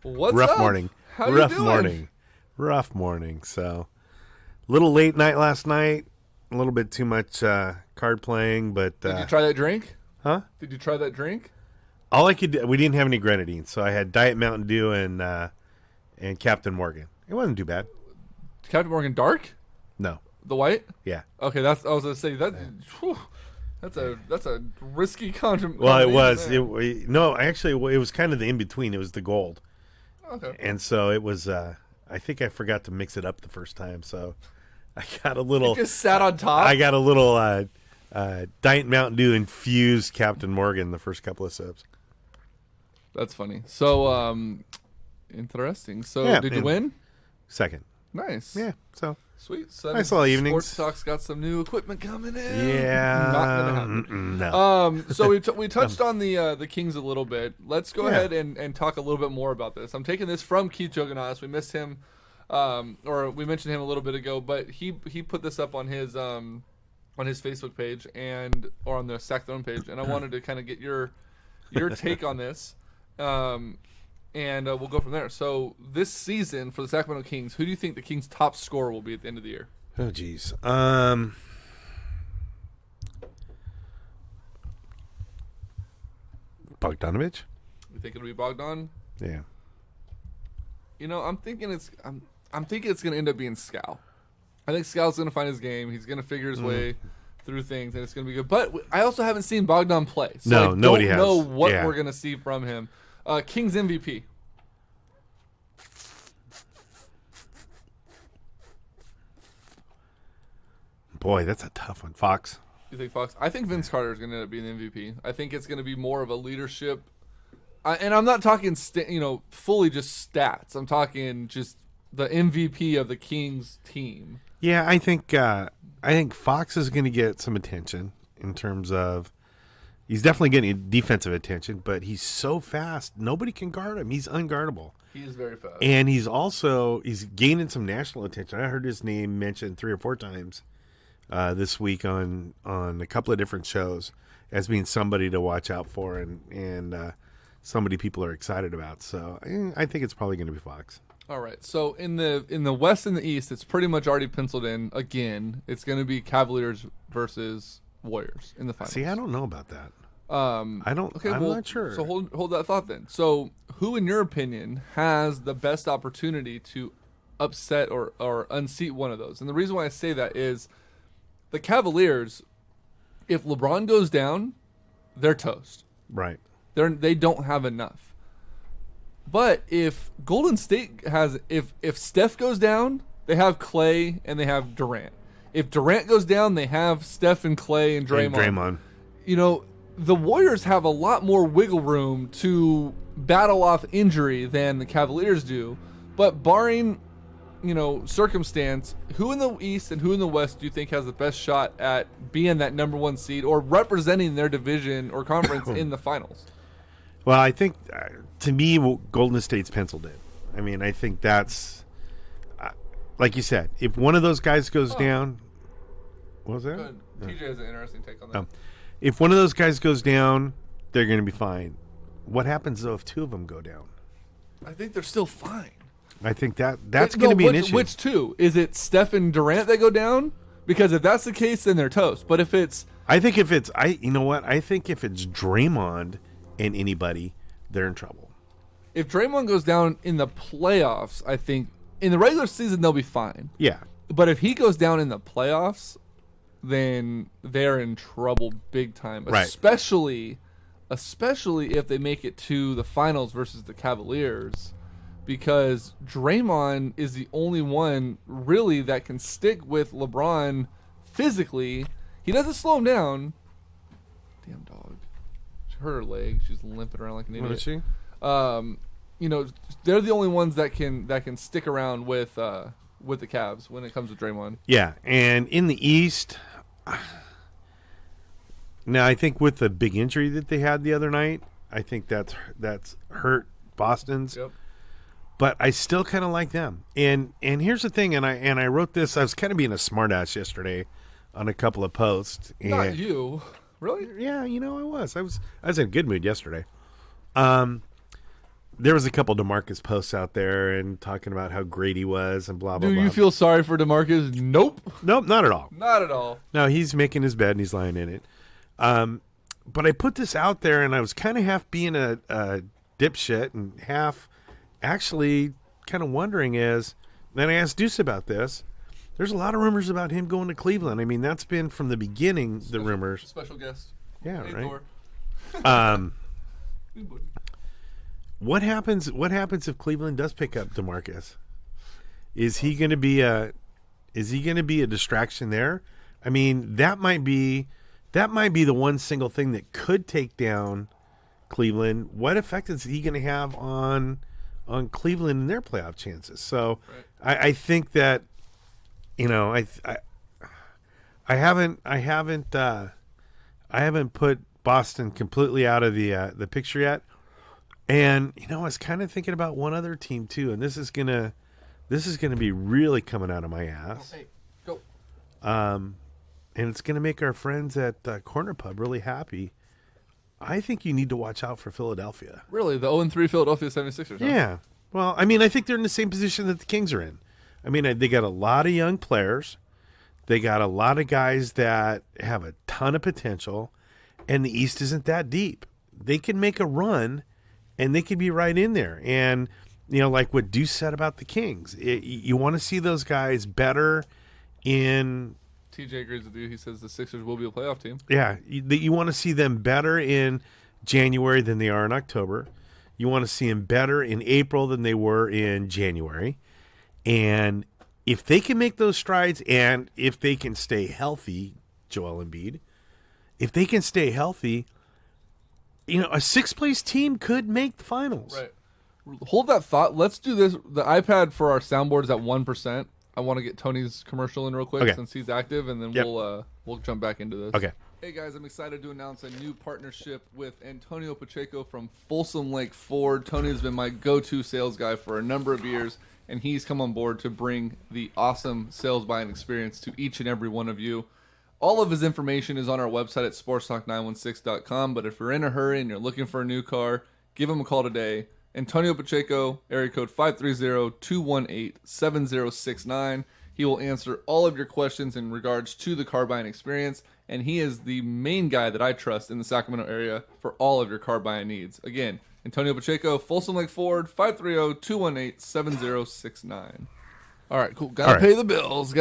what's Rough up? morning. How Rough you doing? morning. Rough morning. So, little late night last night. A little bit too much card playing, but Did you try that drink? Huh? Did you try that drink? All I could do, we didn't have any grenadine, so I had Diet Mountain Dew and Captain Morgan. It wasn't too bad. Captain Morgan Dark? No. The white? Yeah. Okay, I was gonna say that. Whew, that's a risky combination. Well, it was. Actually, it was kind of the in between. It was the gold. Okay. And so it was. I think I forgot to mix it up the first time, so I got a little. You just sat on top. I got a little Diet Mountain Dew infused Captain Morgan the first couple of sips. That's funny. So, interesting. So, did you win? Second. Nice. Yeah. So sweet. nice all evenings. Sports Talk's got some new equipment coming in. Yeah. Not gonna happen. No. So we touched on the Kings a little bit. Let's go ahead and talk a little bit more about this. I'm taking this from Keith Joganas. We missed him, or we mentioned him a little bit ago, but he put this up on his Facebook page or on the Sac Throne page, and I wanted to kind of get your take on this. And we'll go from there. So this season for the Sacramento Kings, who do you think the Kings' top scorer will be at the end of the year? Oh, geez. Bogdanovich? You think it'll be Bogdan? Yeah. You know, I'm thinking it's going to end up being Scal. I think Scal's going to find his game. He's going to figure his way through things, and it's going to be good. But I also haven't seen Bogdan play, so nobody don't know has. what we're going to see from him. Kings MVP. Boy, that's a tough one. Fox? You think Fox? I think Vince Carter is going to end up being the MVP. I think it's going to be more of a leadership. And I'm not talking, fully just stats. I'm talking just the MVP of the Kings team. Yeah, I think Fox is going to get some attention in terms of he's definitely getting defensive attention, but he's so fast, nobody can guard him. He's unguardable. He is very fast. And he's gaining some national attention. I heard his name mentioned 3 or 4 times this week on a couple of different shows as being somebody to watch out for and somebody people are excited about. So I think it's probably going to be Fox. All right. So in the West and the East, it's pretty much already penciled in again. It's going to be Cavaliers versus Warriors in the finals. See, I don't know about that. I'm not sure. So hold that thought then. So who, in your opinion, has the best opportunity to upset or unseat one of those? And the reason why I say that is the Cavaliers, if LeBron goes down, they're toast. Right. They don't have enough. But if Golden State if Steph goes down, they have Clay and they have Durant. If Durant goes down, they have Steph and Clay and Draymond. the Warriors have a lot more wiggle room to battle off injury than the Cavaliers do. But barring, circumstance, who in the East and who in the West do you think has the best shot at being that number one seed or representing their division or conference in the finals? Well, I think, to me, Golden State's penciled in. I mean, I think that's, like you said, if one of those guys goes down, what was that? Good. TJ has an interesting take on that. If one of those guys goes down, they're going to be fine. What happens, though, if two of them go down? I think they're still fine. I think that's going to be an issue. Which two? Is it Steph and Durant that go down? Because if that's the case, then they're toast. But if it's... I think if it's... you know what? I think if it's Draymond and anybody, they're in trouble. If Draymond goes down in the playoffs, I think... In the regular season, they'll be fine. Yeah. But if he goes down in the playoffs, then they're in trouble big time. Right. Especially if they make it to the finals versus the Cavaliers. Because Draymond is the only one really that can stick with LeBron physically. He doesn't slow him down. Damn dog. She hurt her leg. She's limping around like an idiot. What is she? They're the only ones that can stick around with the Cavs when it comes to Draymond. Yeah, and in the East, now I think with the big injury that they had the other night, I think that's hurt Boston's. Yep. But I still kind of like them. And here's the thing, and I wrote this. I was kind of being a smartass yesterday on a couple of posts. And Not you, really? Yeah, I was. I was in a good mood yesterday. There was a couple DeMarcus posts out there and talking about how great he was and blah blah. Do blah. you feel sorry for DeMarcus? Nope, not at all. not at all. No, he's making his bed and he's lying in it. But I put this out there and I was kind of half being a dipshit and half actually kind of wondering then I asked Deuce about this. There's a lot of rumors about him going to Cleveland. I mean, that's been from the beginning, the rumors. Special guest. Yeah, Hey, right. Thor. What happens if Cleveland does pick up DeMarcus? Is he going to be a distraction there? I mean, that might be the one single thing that could take down Cleveland. What effect is he going to have on Cleveland and their playoff chances? So right. I think that I haven't put Boston completely out of the picture yet. And I was kind of thinking about one other team too, and this is gonna be really coming out of my ass. Hey, go. And it's gonna make our friends at Corner Pub really happy. I think you need to watch out for Philadelphia. Really, the 0-3 Philadelphia 76ers. Huh? Yeah. Well, I mean, I think they're in the same position that the Kings are in. I mean, they got a lot of young players. They got a lot of guys that have a ton of potential, and the East isn't that deep. They can make a run. And they could be right in there. And, like what Deuce said about the Kings, you want to see those guys better in... TJ agrees with you. He says the Sixers will be a playoff team. Yeah. You want to see them better in January than they are in October. You want to see them better in April than they were in January. And if they can make those strides and if they can stay healthy, Joel Embiid, if they can stay healthy... a sixth-place team could make the finals. Right. Hold that thought. Let's do this. The iPad for our soundboard is at 1%. I want to get Tony's commercial in real quick since he's active, and then we'll jump back into this. Okay. Hey, guys, I'm excited to announce a new partnership with Antonio Pacheco from Folsom Lake Ford. Tony has been my go-to sales guy for a number of years, and he's come on board to bring the awesome sales buying experience to each and every one of you. All of his information is on our website at sportstalk916.com, but if you're in a hurry and you're looking for a new car, give him a call today. Antonio Pacheco, area code 530-218-7069. He will answer all of your questions in regards to the car buying experience, and he is the main guy that I trust in the Sacramento area for all of your car buying needs. Again, Antonio Pacheco, Folsom Lake Ford, 530-218-7069. All right, cool. Gotta pay the bills. We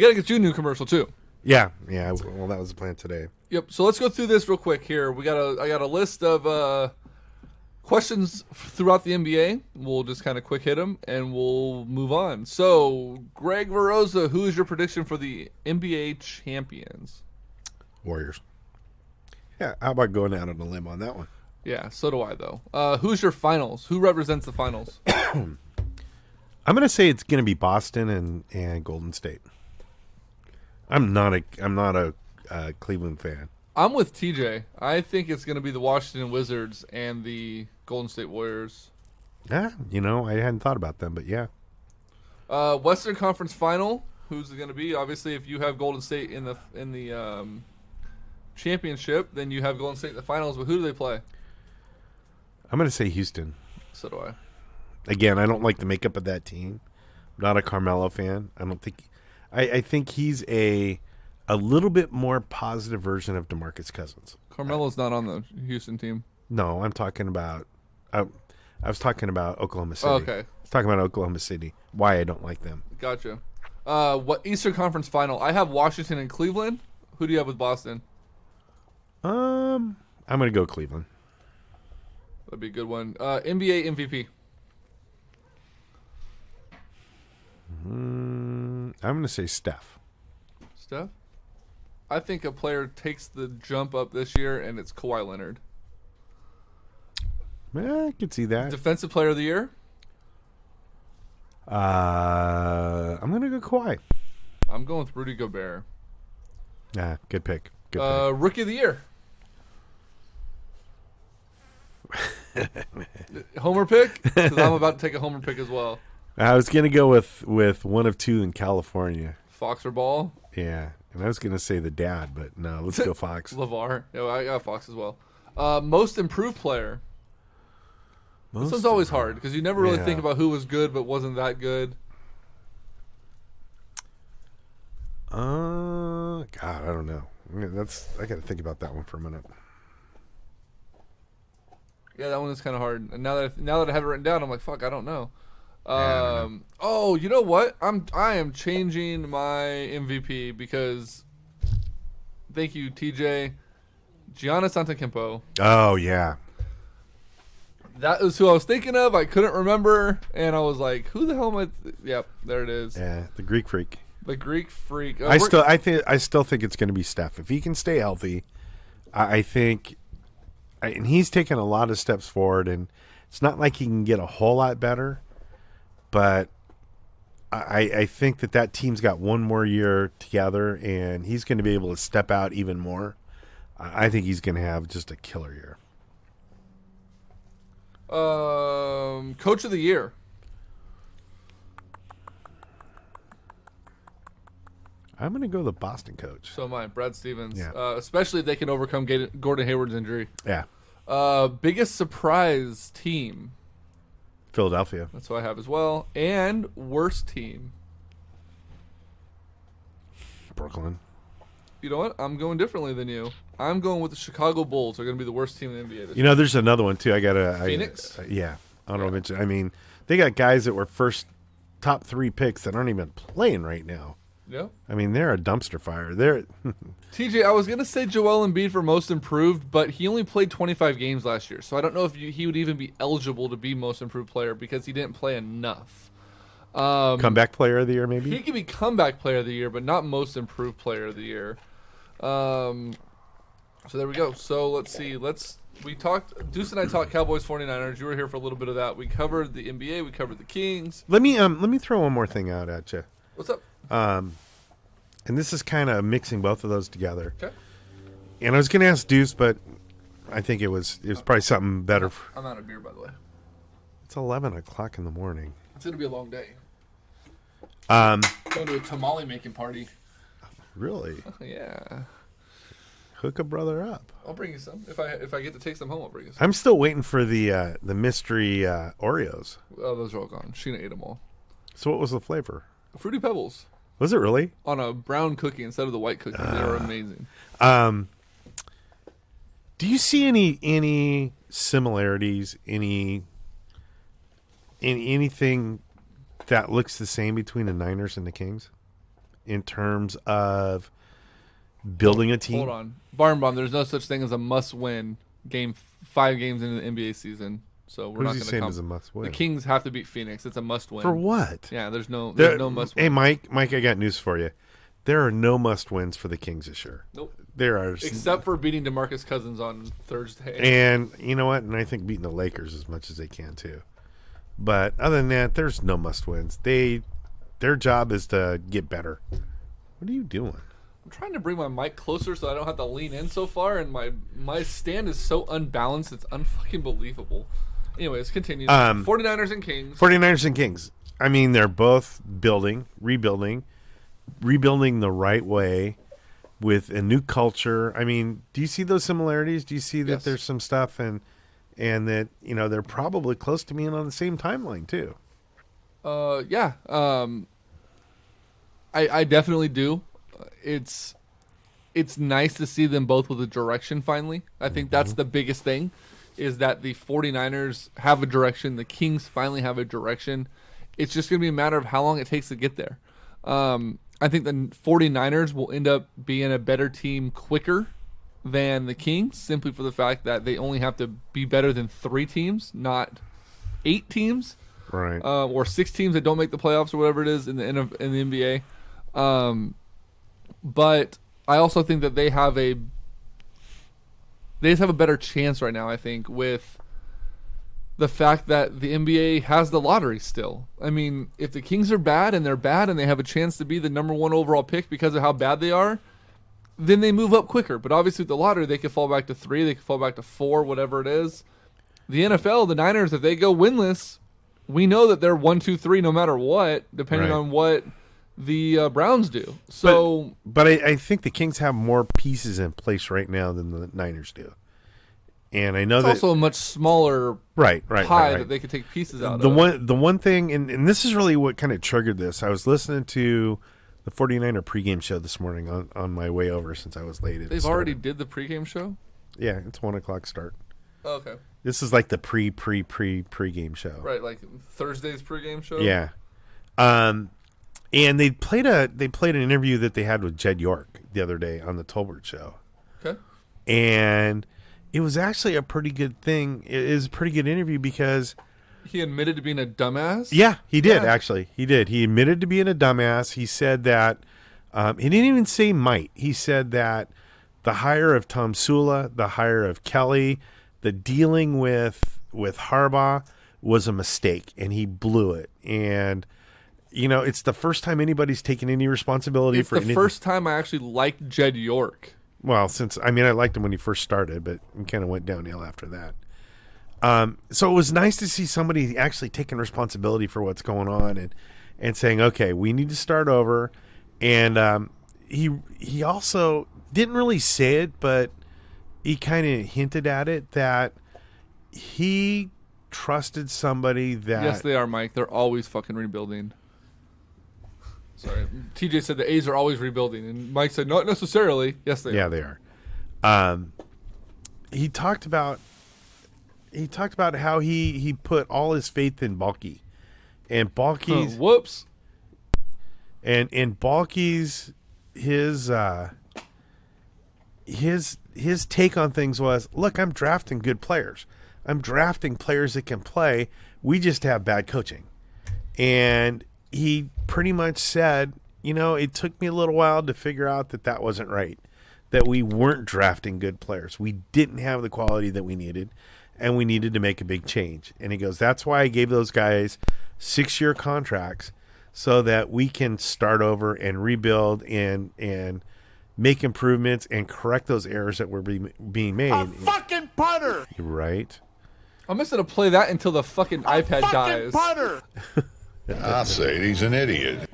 gotta get you a new commercial, too. Yeah. Well, that was the plan today. Yep. So let's go through this real quick here. I got a list of questions throughout the NBA. We'll just kind of quick hit them and we'll move on. So, Greg Veroza, who is your prediction for the NBA champions? Warriors. Yeah, how about going out on a limb on that one? Yeah, so do I, though. Who's your finals? Who represents the finals? I'm going to say it's going to be Boston and Golden State. I'm not a Cleveland fan. I'm with TJ. I think it's going to be the Washington Wizards and the Golden State Warriors. Yeah, I hadn't thought about them, but yeah. Western Conference Final. Who's it going to be? Obviously, if you have Golden State in the championship, then you have Golden State in the finals. But who do they play? I'm going to say Houston. So do I. Again, I don't like the makeup of that team. I'm not a Carmelo fan. I think he's a little bit more positive version of DeMarcus Cousins. Carmelo's not on the Houston team. No, I'm talking about. I was talking about Oklahoma City. Oh, okay. I was talking about Oklahoma City. Why I don't like them. Gotcha. What Eastern Conference Final? I have Washington and Cleveland. Who do you have with Boston? I'm gonna go Cleveland. That'd be a good one. NBA MVP. I'm gonna say Steph. Steph? I think a player takes the jump up this year, and it's Kawhi Leonard. Yeah, I could see that. Defensive Player of the Year? I'm gonna go Kawhi. I'm going with Rudy Gobert. Yeah, good pick. Good pick. Rookie of the Year. Homer pick? Because I'm about to take a homer pick as well. I was gonna go with one of two in California. Fox or Ball? Yeah, and I was gonna say the dad, but no, let's go Fox. LeVar. Yeah, I got Fox as well. Most improved player. This one's always hard because you never really think about who was good but wasn't that good. God, I don't know. I got to think about that one for a minute. Yeah, that one is kind of hard. And now that I have it written down, I'm like, fuck, I don't know. I don't know. Oh, you know what? I am changing my MVP because, thank you, TJ, Giannis Antetokounmpo. Oh yeah. That was who I was thinking of. I couldn't remember, and I was like, "Who the hell am I?" Yep, there it is. Yeah, the Greek freak. The Greek freak. I still think it's going to be Steph if he can stay healthy. I think, and he's taken a lot of steps forward, and it's not like he can get a whole lot better, but I think that team's got one more year together, and he's going to be able to step out even more. I think he's going to have just a killer year. Coach of the Year. I'm going to go the Boston coach. So am I, Brad Stevens. Yeah. Especially if they can overcome Gordon Hayward's injury. Yeah. Biggest surprise team. Philadelphia. That's what I have as well. And worst team. Brooklyn. You know what? I'm going differently than you. I'm going with the Chicago Bulls. They're going to be the worst team in the NBA this year. There's another one too. Phoenix? Yeah. I don't mention. I mean, they got guys that were top 3 picks that aren't even playing right now. Yeah. I mean, they're a dumpster fire. They're TJ, I was going to say Joel Embiid for most improved, but he only played 25 games last year. So I don't know if he would even be eligible to be most improved player because he didn't play enough. Comeback player of the year, maybe? He could be comeback player of the year, but not most improved player of the year. So there we go. So let's see. Deuce and I talked Cowboys 49ers. You were here for a little bit of that. We covered the NBA. We covered the Kings. Let me throw one more thing out at you. What's up? And this is kind of mixing both of those together. Okay. And I was going to ask Deuce, but I think it was probably something better. I'm out of beer, by the way. It's 11 o'clock in the morning. It's going to be a long day. Going to a tamale making party. Really? Yeah. Hook a brother up. I'll bring you some. If I get to take some home, I'll bring you some. I'm still waiting for the mystery Oreos. Oh, those are all gone. Sheena ate them all. So what was the flavor? Fruity Pebbles. Was it really? On a brown cookie instead of the white cookie. They were amazing. Do you see any similarities, anything that looks the same between the Niners and the Kings in terms of building a team? Hold on. Barn Bomb, there's no such thing as a must-win game 5 games into the NBA season. So we're not going to come. As a must-win? The Kings have to beat Phoenix. It's a must-win. For what? Yeah, there's no must-win. Hey, Mike, I got news for you. There are no must-wins for the Kings this year. Nope. There are, except for beating DeMarcus Cousins on Thursday. and you know what? And I think beating the Lakers as much as they can too. But other than that, there's no must wins. Their job is to get better. What are you doing? I'm trying to bring my mic closer so I don't have to lean in so far, and my stand is so unbalanced, it's unfucking believable. Anyways, continue. 49ers and Kings. 49ers and Kings. I mean, they're both rebuilding the right way with a new culture. I mean, do you see those similarities? Do you see that Yes. there's some stuff and that, you know, they're probably close to being on the same timeline too? Yeah. I definitely do. It's nice to see them both with a direction finally. I think that's the biggest thing, is that the 49ers have a direction. The Kings finally have a direction. It's just going to be a matter of how long it takes to get there. I think the 49ers will end up being a better team quicker than the Kings, simply for the fact that they only have to be better than 3 teams, not 8 teams. Right. Or 6 teams that don't make the playoffs or whatever it is in the NBA. But I also think that they just have a better chance right now, I think, with the fact that the NBA has the lottery still. I mean, if the Kings are bad and they have a chance to be the number 1 overall pick because of how bad they are, then they move up quicker. But obviously with the lottery, they could fall back to 3, they could fall back to 4, whatever it is. The NFL, the Niners, if they go winless, we know that they're 1, 2, 3 no matter what, depending Right. on what the Browns do. So, but I think the Kings have more pieces in place right now than the Niners do. And I know it's that also a much smaller right. pie that they could take pieces out the of. The one thing, and this is really what kind of triggered this. I was listening to the 49er pregame show this morning on my way over since I was late. They've already did the pregame show? Yeah, it's 1:00 start. Oh, okay. This is like the pregame show. Right, like Thursday's pregame show? Yeah. And they played an interview that they had with Jed York the other day on the Tolbert show. Okay. And it was actually a pretty good thing. It is a pretty good interview because he admitted to being a dumbass? Yeah, he did, actually. He did. He admitted to being a dumbass. He said that he didn't even say might. He said that the hire of Tom Sula, the hire of Kelly, the dealing with Harbaugh was a mistake, and he blew it. And you know, it's the first time anybody's taken any responsibility for anything. It's the first time I actually liked Jed York. Well, I liked him when he first started, but he kind of went downhill after that. So it was nice to see somebody actually taking responsibility for what's going on and saying, okay, we need to start over. And he also didn't really say it, but he kind of hinted at it, that he trusted somebody that... Yes, they are, Mike. They're always fucking rebuilding. Sorry. TJ said the A's are always rebuilding, and Mike said not necessarily. Yes, they are. Yeah, they are. He talked about how he put all his faith in Balky, and Balky's whoops, and Balky's his take on things was, look, I'm drafting good players. I'm drafting players that can play. We just have bad coaching. And he pretty much said, you know, it took me a little while to figure out that wasn't right, that we weren't drafting good players. We didn't have the quality that we needed, and we needed to make a big change. And he goes, that's why I gave those guys 6-year contracts, so that we can start over and rebuild and make improvements and correct those errors that were being made. A fucking punter! You're right. I'm just going to play that until the fucking iPad dies. Punter! I say he's an idiot.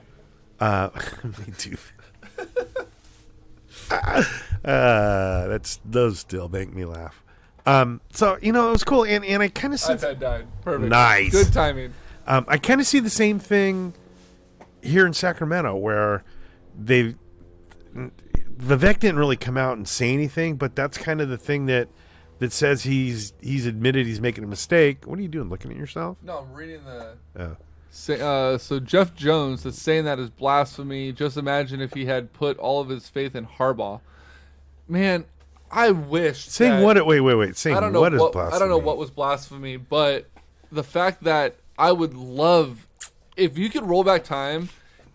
Me too. Those still make me laugh. So, you know, it was cool. And I kind of... iPad died. Perfect. Nice. Good timing. I kind of see the same thing here in Sacramento, where Vivek didn't really come out and say anything, but that's kind of the thing that says he's admitted he's making a mistake. What are you doing, looking at yourself? No, I'm reading the... Oh. So Jeff Jones is saying that is blasphemy. Just imagine if he had put all of his faith in Harbaugh. Man, I wish... Saying what? Wait. Saying I don't know what is blasphemy? I don't know what was blasphemy, but the fact that I would love... If you could roll back time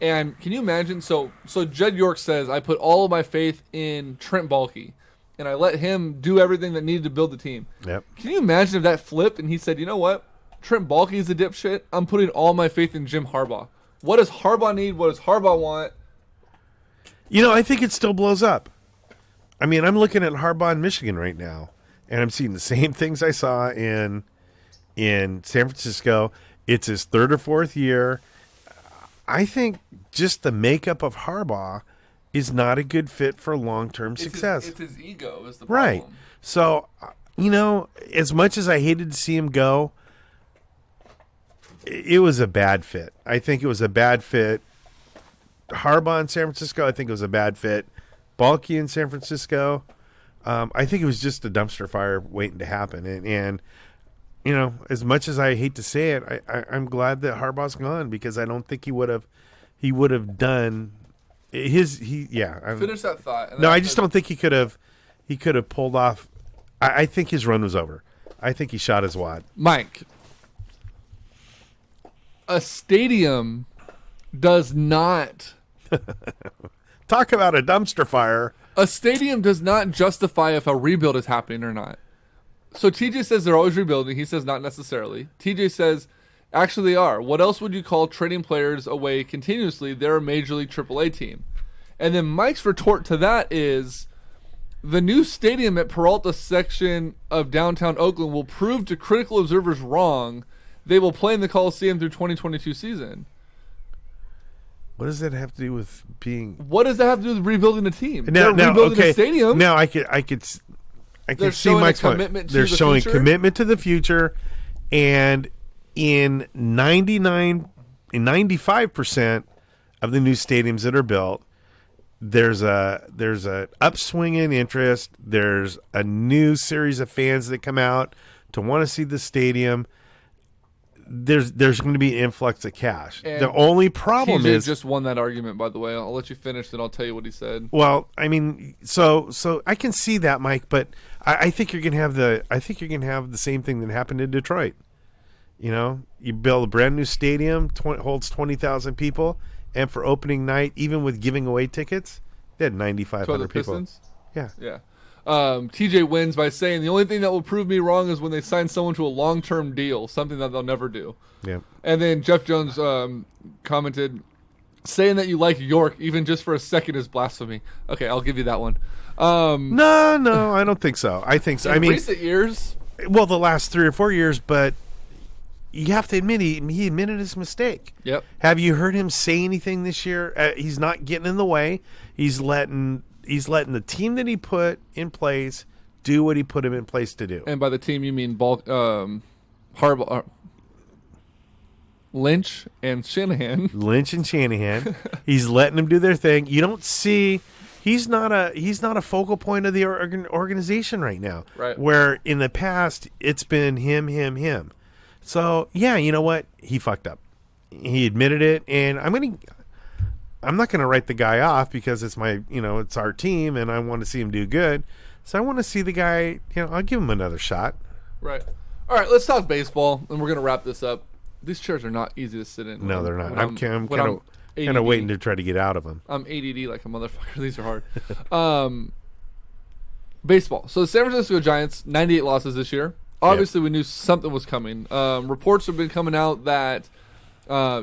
And can you imagine? So Judd York says, I put all of my faith in Trent Baalke, and I let him do everything that needed to build the team. Yep. Can you imagine if that flipped and he said, you know what? Trent Baalke is a dipshit. I'm putting all my faith in Jim Harbaugh. What does Harbaugh need? What does Harbaugh want? I think it still blows up. I mean, I'm looking at Harbaugh in Michigan right now, and I'm seeing the same things I saw in San Francisco. It's his third or fourth year. I think just the makeup of Harbaugh is not a good fit for long-term success. It's his ego is the problem. Right. So, as much as I hated to see him go, it was a bad fit. I think it was a bad fit. Harbaugh in San Francisco, I think it was a bad fit. Baalke in San Francisco, I think it was just a dumpster fire waiting to happen. And as much as I hate to say it, I'm glad that Harbaugh's gone because I don't think he would have done finish that thought. No, I just don't think he could have pulled off. I think his run was over. I think he shot his wad. Mike, a stadium does not talk about a dumpster fire. A stadium does not justify if a rebuild is happening or not. So TJ says they're always rebuilding. He says not necessarily. TJ says, actually they are. What else would you call trading players away continuously? They're a Major League AAA team. And then Mike's retort to that is, the new stadium at Peralta section of downtown Oakland will prove to critical observers wrong. They will play in the Coliseum through 2022 season. What does that have to do with being? What does that have to do with rebuilding a team? Now, they're rebuilding a stadium. Now I can see Mike's point. They're showing commitment to the future, and in 95% of the new stadiums that are built, there's a upswing in interest. There's a new series of fans that come out to want to see the stadium. There's going to be an influx of cash. And the only problem TJ is just won that argument. By the way, I'll let you finish, then I'll tell you what he said. Well, I mean, so I can see that, Mike, but I think you're going to have the same thing that happened in Detroit. You build a brand new stadium, holds 20,000 people, and for opening night, even with giving away tickets, they had 9,500 people. Pistons? Yeah. TJ wins by saying the only thing that will prove me wrong is when they sign someone to a long-term deal, something that they'll never do. Yeah. And then Jeff Jones commented, saying that you like York even just for a second is blasphemy. Okay, I'll give you that one. No, I don't think so. I think so. In recent years, well, the last 3 or 4 years, but you have to admit he admitted his mistake. Yep. Have you heard him say anything this year? He's not getting in the way. He's letting the team that he put in place do what he put him in place to do. And by the team, you mean Lynch and Shanahan. He's letting them do their thing. You don't see he's not a focal point of the organization right now. Right. Where in the past it's been him. So yeah, you know what? He fucked up. He admitted it, and I'm not going to write the guy off because it's it's our team and I want to see him do good. So I want to see the guy, I'll give him another shot. Right. All right, let's talk baseball, and we're going to wrap this up. These chairs are not easy to sit in. No, they're not. I'm kind of waiting to try to get out of them. I'm ADD like a motherfucker. These are hard. Baseball. So the San Francisco Giants, 98 losses this year. Obviously, we knew something was coming. Reports have been coming out that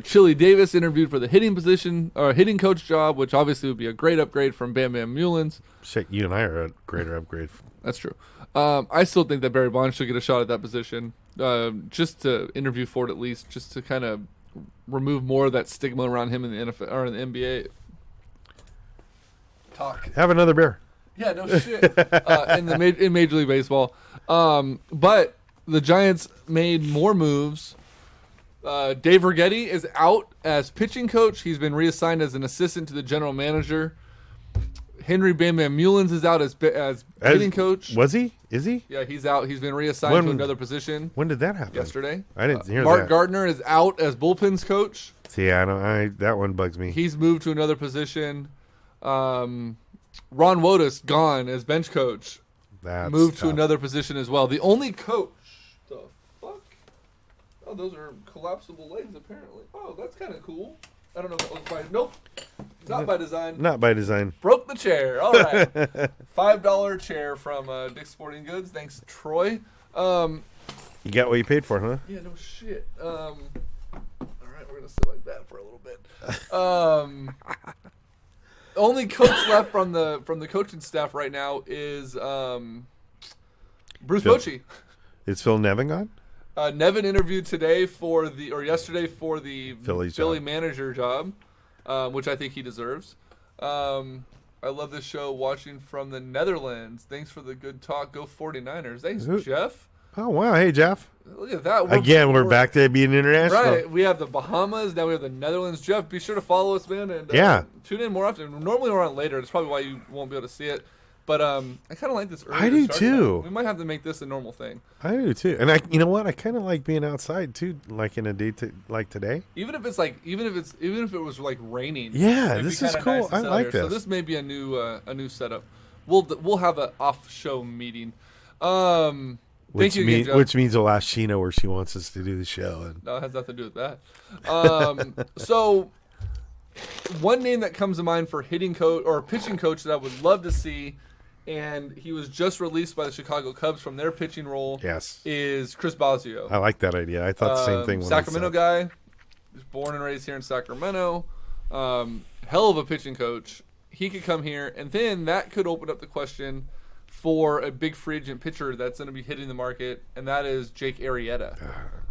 Chili Davis interviewed for the hitting position or hitting coach job, which obviously would be a great upgrade from Bam Bam Mullins. Shit, you and I are a greater upgrade. That's true. I still think that Barry Bonds should get a shot at that position, just to interview for it at least, just to kind of remove more of that stigma around him in the NFL or in the NBA. Talk. Have another beer. Yeah, no shit. In Major League Baseball, but the Giants made more moves. Dave Righetti is out as pitching coach. He's been reassigned as an assistant to the general manager. Henry Bam Bam Mullins is out as hitting coach. Was he? Is he? Yeah, he's out. He's been reassigned to another position. When did that happen? Yesterday. I didn't hear Mark that. Gardner is out as bullpens coach. See, that one bugs me. He's moved to another position. Ron Wotus gone as bench coach. That's moved tough. to another position as well. The only coach. The fuck? Oh, those are collapsible legs apparently. Oh, that's kind of cool. I don't know if it was by... Nope. Not by design. Not by design. Broke the chair. All right. $5 chair from Dick's Sporting Goods. Thanks, Troy. You got what you paid for, huh? Yeah, no shit. All right, we're going to sit like that for a little bit. Only coach left from the coaching staff right now is Bruce Bochy. Is Phil Nevin gone? Nevin interviewed yesterday for the Philly job. manager job, which I think he deserves. I love this show, watching from the Netherlands. Thanks for the good talk. Go 49ers. Thanks, Jeff. Oh, wow. Hey, Jeff. Look at that. We're back to being international. Right. We have the Bahamas. Now we have the Netherlands. Jeff, be sure to follow us, man. And tune in more often. Normally we're on later. That's probably why you won't be able to see it. But I kind of like this early. I do too. We might have to make this a normal thing. I do too. And you know what? I kind of like being outside too, like in a day like today. Even if it was like raining. Yeah, this is cool. Nice I like this. So this may be a new setup. We'll have an off-show meeting. Thank you again, Jeff. Which means we'll ask Sheena where she wants us to do the show. And... No, it has nothing to do with that. So one name that comes to mind for hitting coach or pitching coach that I would love to see, and he was just released by the Chicago Cubs from their pitching role. Yes, is Chris Bosio. I like that idea. I thought the same thing. When Sacramento guy, was born and raised here in Sacramento. Hell of a pitching coach. He could come here, and then that could open up the question for a big free agent pitcher that's going to be hitting the market, and that is Jake Arrieta.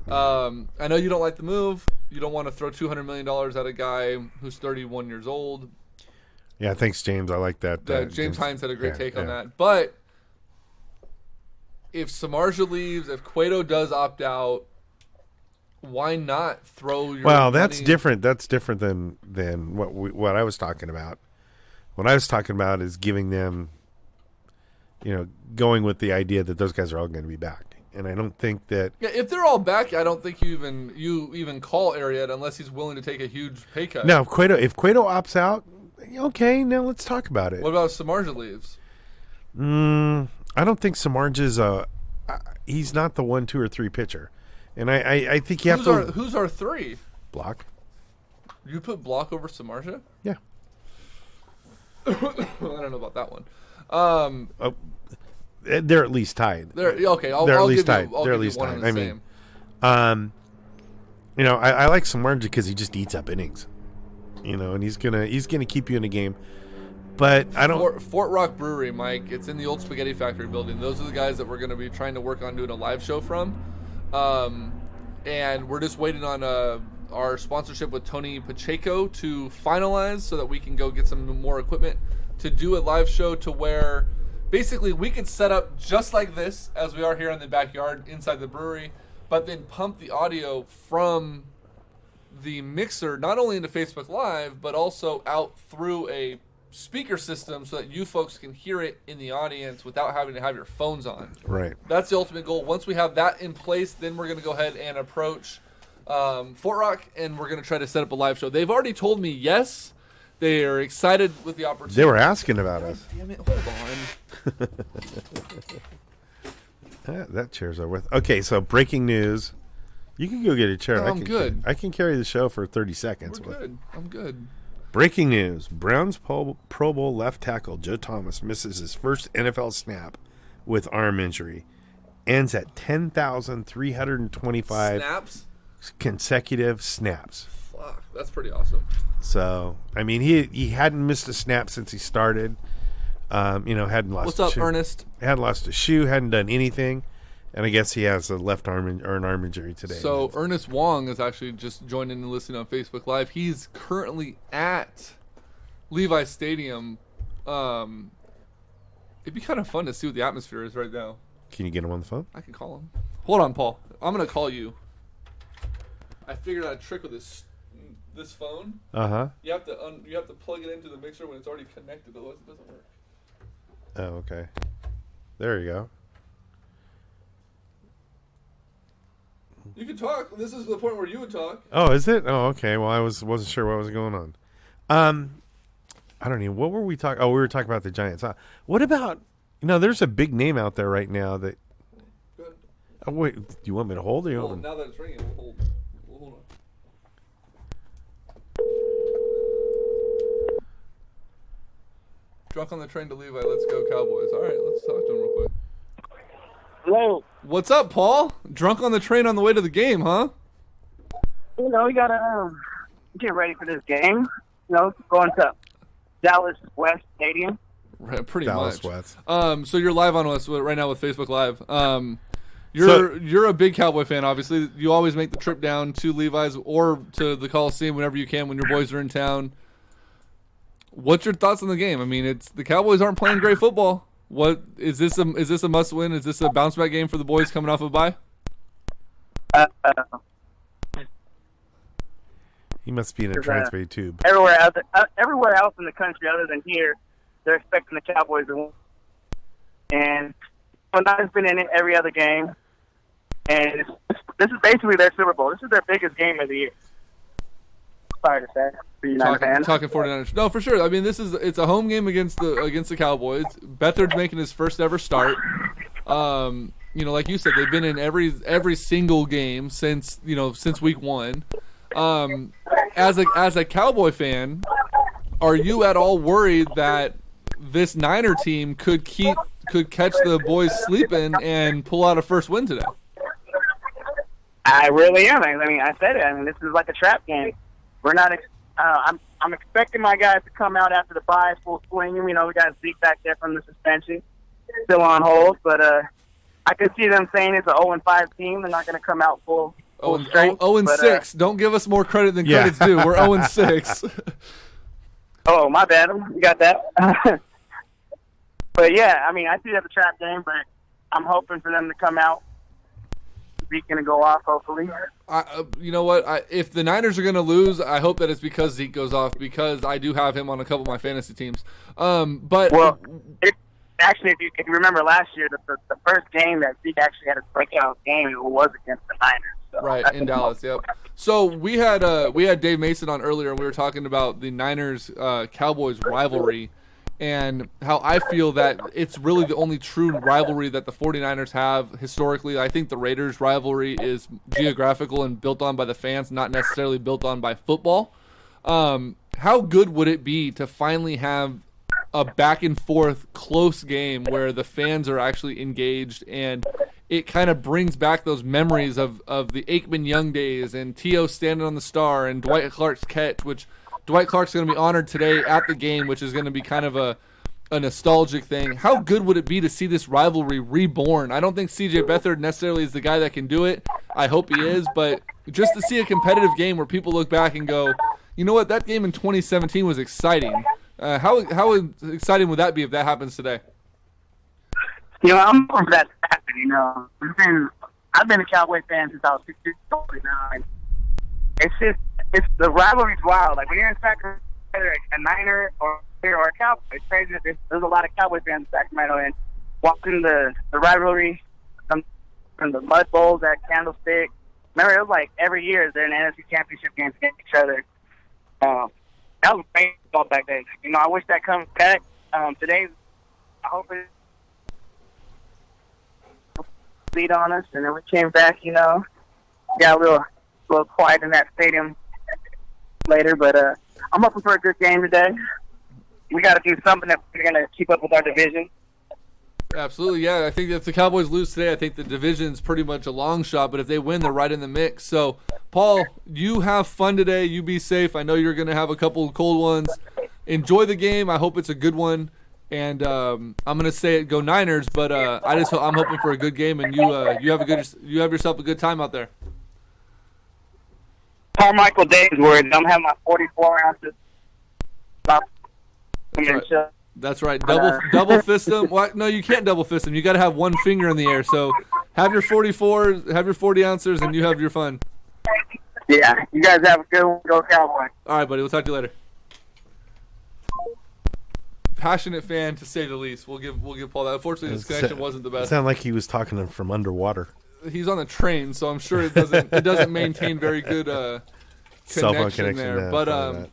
I know you don't like the move. You don't want to throw $200 million at a guy who's 31 years old. Yeah, thanks, James. I like that. James Hines had a great take on that. But if Samardzija leaves, if Cueto does opt out, why not throw your money? That's different. That's different than what I was talking about. What I was talking about is giving them, going with the idea that those guys are all going to be back. And I don't think that... Yeah, if they're all back, I don't think you even call Arrieta unless he's willing to take a huge pay cut. Now, if Cueto opts out, okay, now let's talk about it. What about if Samardzija leaves? I don't think Samardzija's he's not the 1, 2, or 3 pitcher. And I think you have to... Who's our 3? Block. You put Block over Samardzija? Yeah. I don't know about that one. They're at least tied. They're okay. I'll at give least you, tied. I'll They're give at least you one tied. and the same. I like Samardzija because he just eats up innings. And he's gonna keep you in the game. But I don't. Fort Rock Brewery, Mike. It's in the old Spaghetti Factory building. Those are the guys that we're going to be trying to work on doing a live show from. And we're just waiting on our sponsorship with Tony Pacheco to finalize so that we can go get some more equipment to do a live show to where basically we could set up just like this as we are here in the backyard inside the brewery, but then pump the audio from the mixer not only into Facebook Live, but also out through a speaker system so that you folks can hear it in the audience without having to have your phones on. Right. That's the ultimate goal. Once we have that in place, then we're going to go ahead and approach Fort Rock, and we're going to try to set up a live show. They've already told me yes. They are excited with the opportunity. They were asking about us. Damn it, hold on. That chair's over with. Okay, so breaking news. You can go get a chair. No, I'm good. I can carry the show for 30 seconds. We're good. I'm good. Breaking news. Browns Pro Bowl left tackle Joe Thomas misses his first NFL snap with arm injury. Ends at 10,325 Snaps? consecutive snaps. Fuck, that's pretty awesome. So, I mean, he hadn't missed a snap since he started. Hadn't lost What's a up, shoe. Ernest? Hadn't lost a shoe, hadn't done anything. And I guess he has a left arm or an arm injury today. So Ernest Wong is actually just joining and listening on Facebook Live. He's currently at Levi Stadium. It'd be kind of fun to see what the atmosphere is right now. Can you get him on the phone? I can call him. Hold on, Paul. I'm gonna call you. I figured out a trick with this phone. You have to plug it into the mixer when it's already connected, otherwise it doesn't work. Oh, okay. There you go. You can talk. This is the point where you would talk. Oh, is it? Oh, okay. Well, I wasn't sure what was going on. I don't know. What were we talking? Oh, we were talking about the Giants. What about? There's a big name out there right now that. Go ahead. Oh, wait. Do you want me to hold? Or you Well, want me... now that it's ringing, we'll hold Drunk on the train to Levi. Let's go Cowboys. All right, let's talk to him real quick. Hello. What's up, Paul? Drunk on the train on the way to the game, huh? We gotta get ready for this game. Going to Dallas West Stadium. Right, pretty Dallas much. West. So you're live on us right now with Facebook Live. You're a big Cowboy fan, obviously. You always make the trip down to Levi's or to the Coliseum whenever you can when your boys are in town. What's your thoughts on the game? I mean, the Cowboys aren't playing great football. What is this? Is this a must win? Is this a bounce back game for the boys coming off a bye? He must be in a transfer tube. Everywhere else in the country, other than here, they're expecting the Cowboys to win. And I've been in it every other game, and this is basically their Super Bowl. This is their biggest game of the year. Sorry to say, for United fans. Talking 49ers. No, for sure. I mean, it's a home game against the Cowboys. Beathard's making his first ever start. Like you said, they've been in every single game since week 1. As a Cowboy fan, are you at all worried that this Niner team could catch the boys sleeping and pull out a first win today? I really am. I mean, I said it. I mean, this is like a trap game. We're not. I'm expecting my guys to come out after the bye full swing. We got Zeke back there from the suspension, still on hold. But I could see them saying it's an 0-5 team. They're not going to come out full strength. 0-6. Don't give us more credit than credit's due. We're 0-6. Oh, my bad. You got that. But yeah, I mean, I see it as a trap game, but I'm hoping for them to come out. Zeke's going to go off, hopefully. You know what? If the Niners are going to lose, I hope that it's because Zeke goes off, because I do have him on a couple of my fantasy teams. Actually, if you remember last year, the first game that Zeke actually had a breakout game, it was against the Niners. So right, in Dallas, yep. So we had Dave Mason on earlier, and we were talking about the Niners-Cowboys rivalry and how I feel that it's really the only true rivalry that the 49ers have historically. I think the Raiders rivalry is geographical and built on by the fans, not necessarily built on by football. How good would it be to finally have a back-and-forth close game where the fans are actually engaged, and it kind of brings back those memories of the Aikman Young days and T.O. standing on the star and Dwight Clark's catch, which Dwight Clark's going to be honored today at the game, which is going to be kind of a nostalgic thing. How good would it be to see this rivalry reborn? I don't think C.J. Beathard necessarily is the guy that can do it. I hope he is, but just to see a competitive game where people look back and go, you know what, that game in 2017 was exciting. How exciting would that be if that happens today? I'm hoping for that to happen. I've been a Cowboy fan since I was 6 years old now, and it's the rivalry's wild. Like when you're in Sacramento, a Niner or a Cowboy, it's crazy. There's a lot of Cowboy fans in Sacramento, and watching the rivalry from the Mud Bowls at Candlestick. Remember, it was like every year they're in NFC Championship games against each other. That was baseball back then. I wish that comes back. Today, I hope it lead on us, and then we came back. Got a little quiet in that stadium later, but I'm hoping for a good game today. We got to do something that we're going to keep up with our division. Absolutely, yeah. I think if the Cowboys lose today, I think the division's pretty much a long shot, but if they win, they're right in the mix. So, Paul, you have fun today. You be safe. I know you're going to have a couple of cold ones. Enjoy the game. I hope it's a good one. And I'm going to say it, go Niners, but I'm hoping for a good game, and you have yourself a good time out there. Carmichael Days words. I'm having my 44 ounces. That's right. Double fist them. Well, no, you can't double fist them. You got to have one finger in the air. So have your 44, have your 40 ounces, and you have your fun. Yeah, you guys have a good one. Go Cowboy. All right, buddy. We'll talk to you later. Passionate fan, to say the least. We'll give Paul that. Unfortunately, his connection wasn't the best. It sounded like he was talking from underwater. He's on the train, so I'm sure it doesn't maintain very good cell phone connection there. But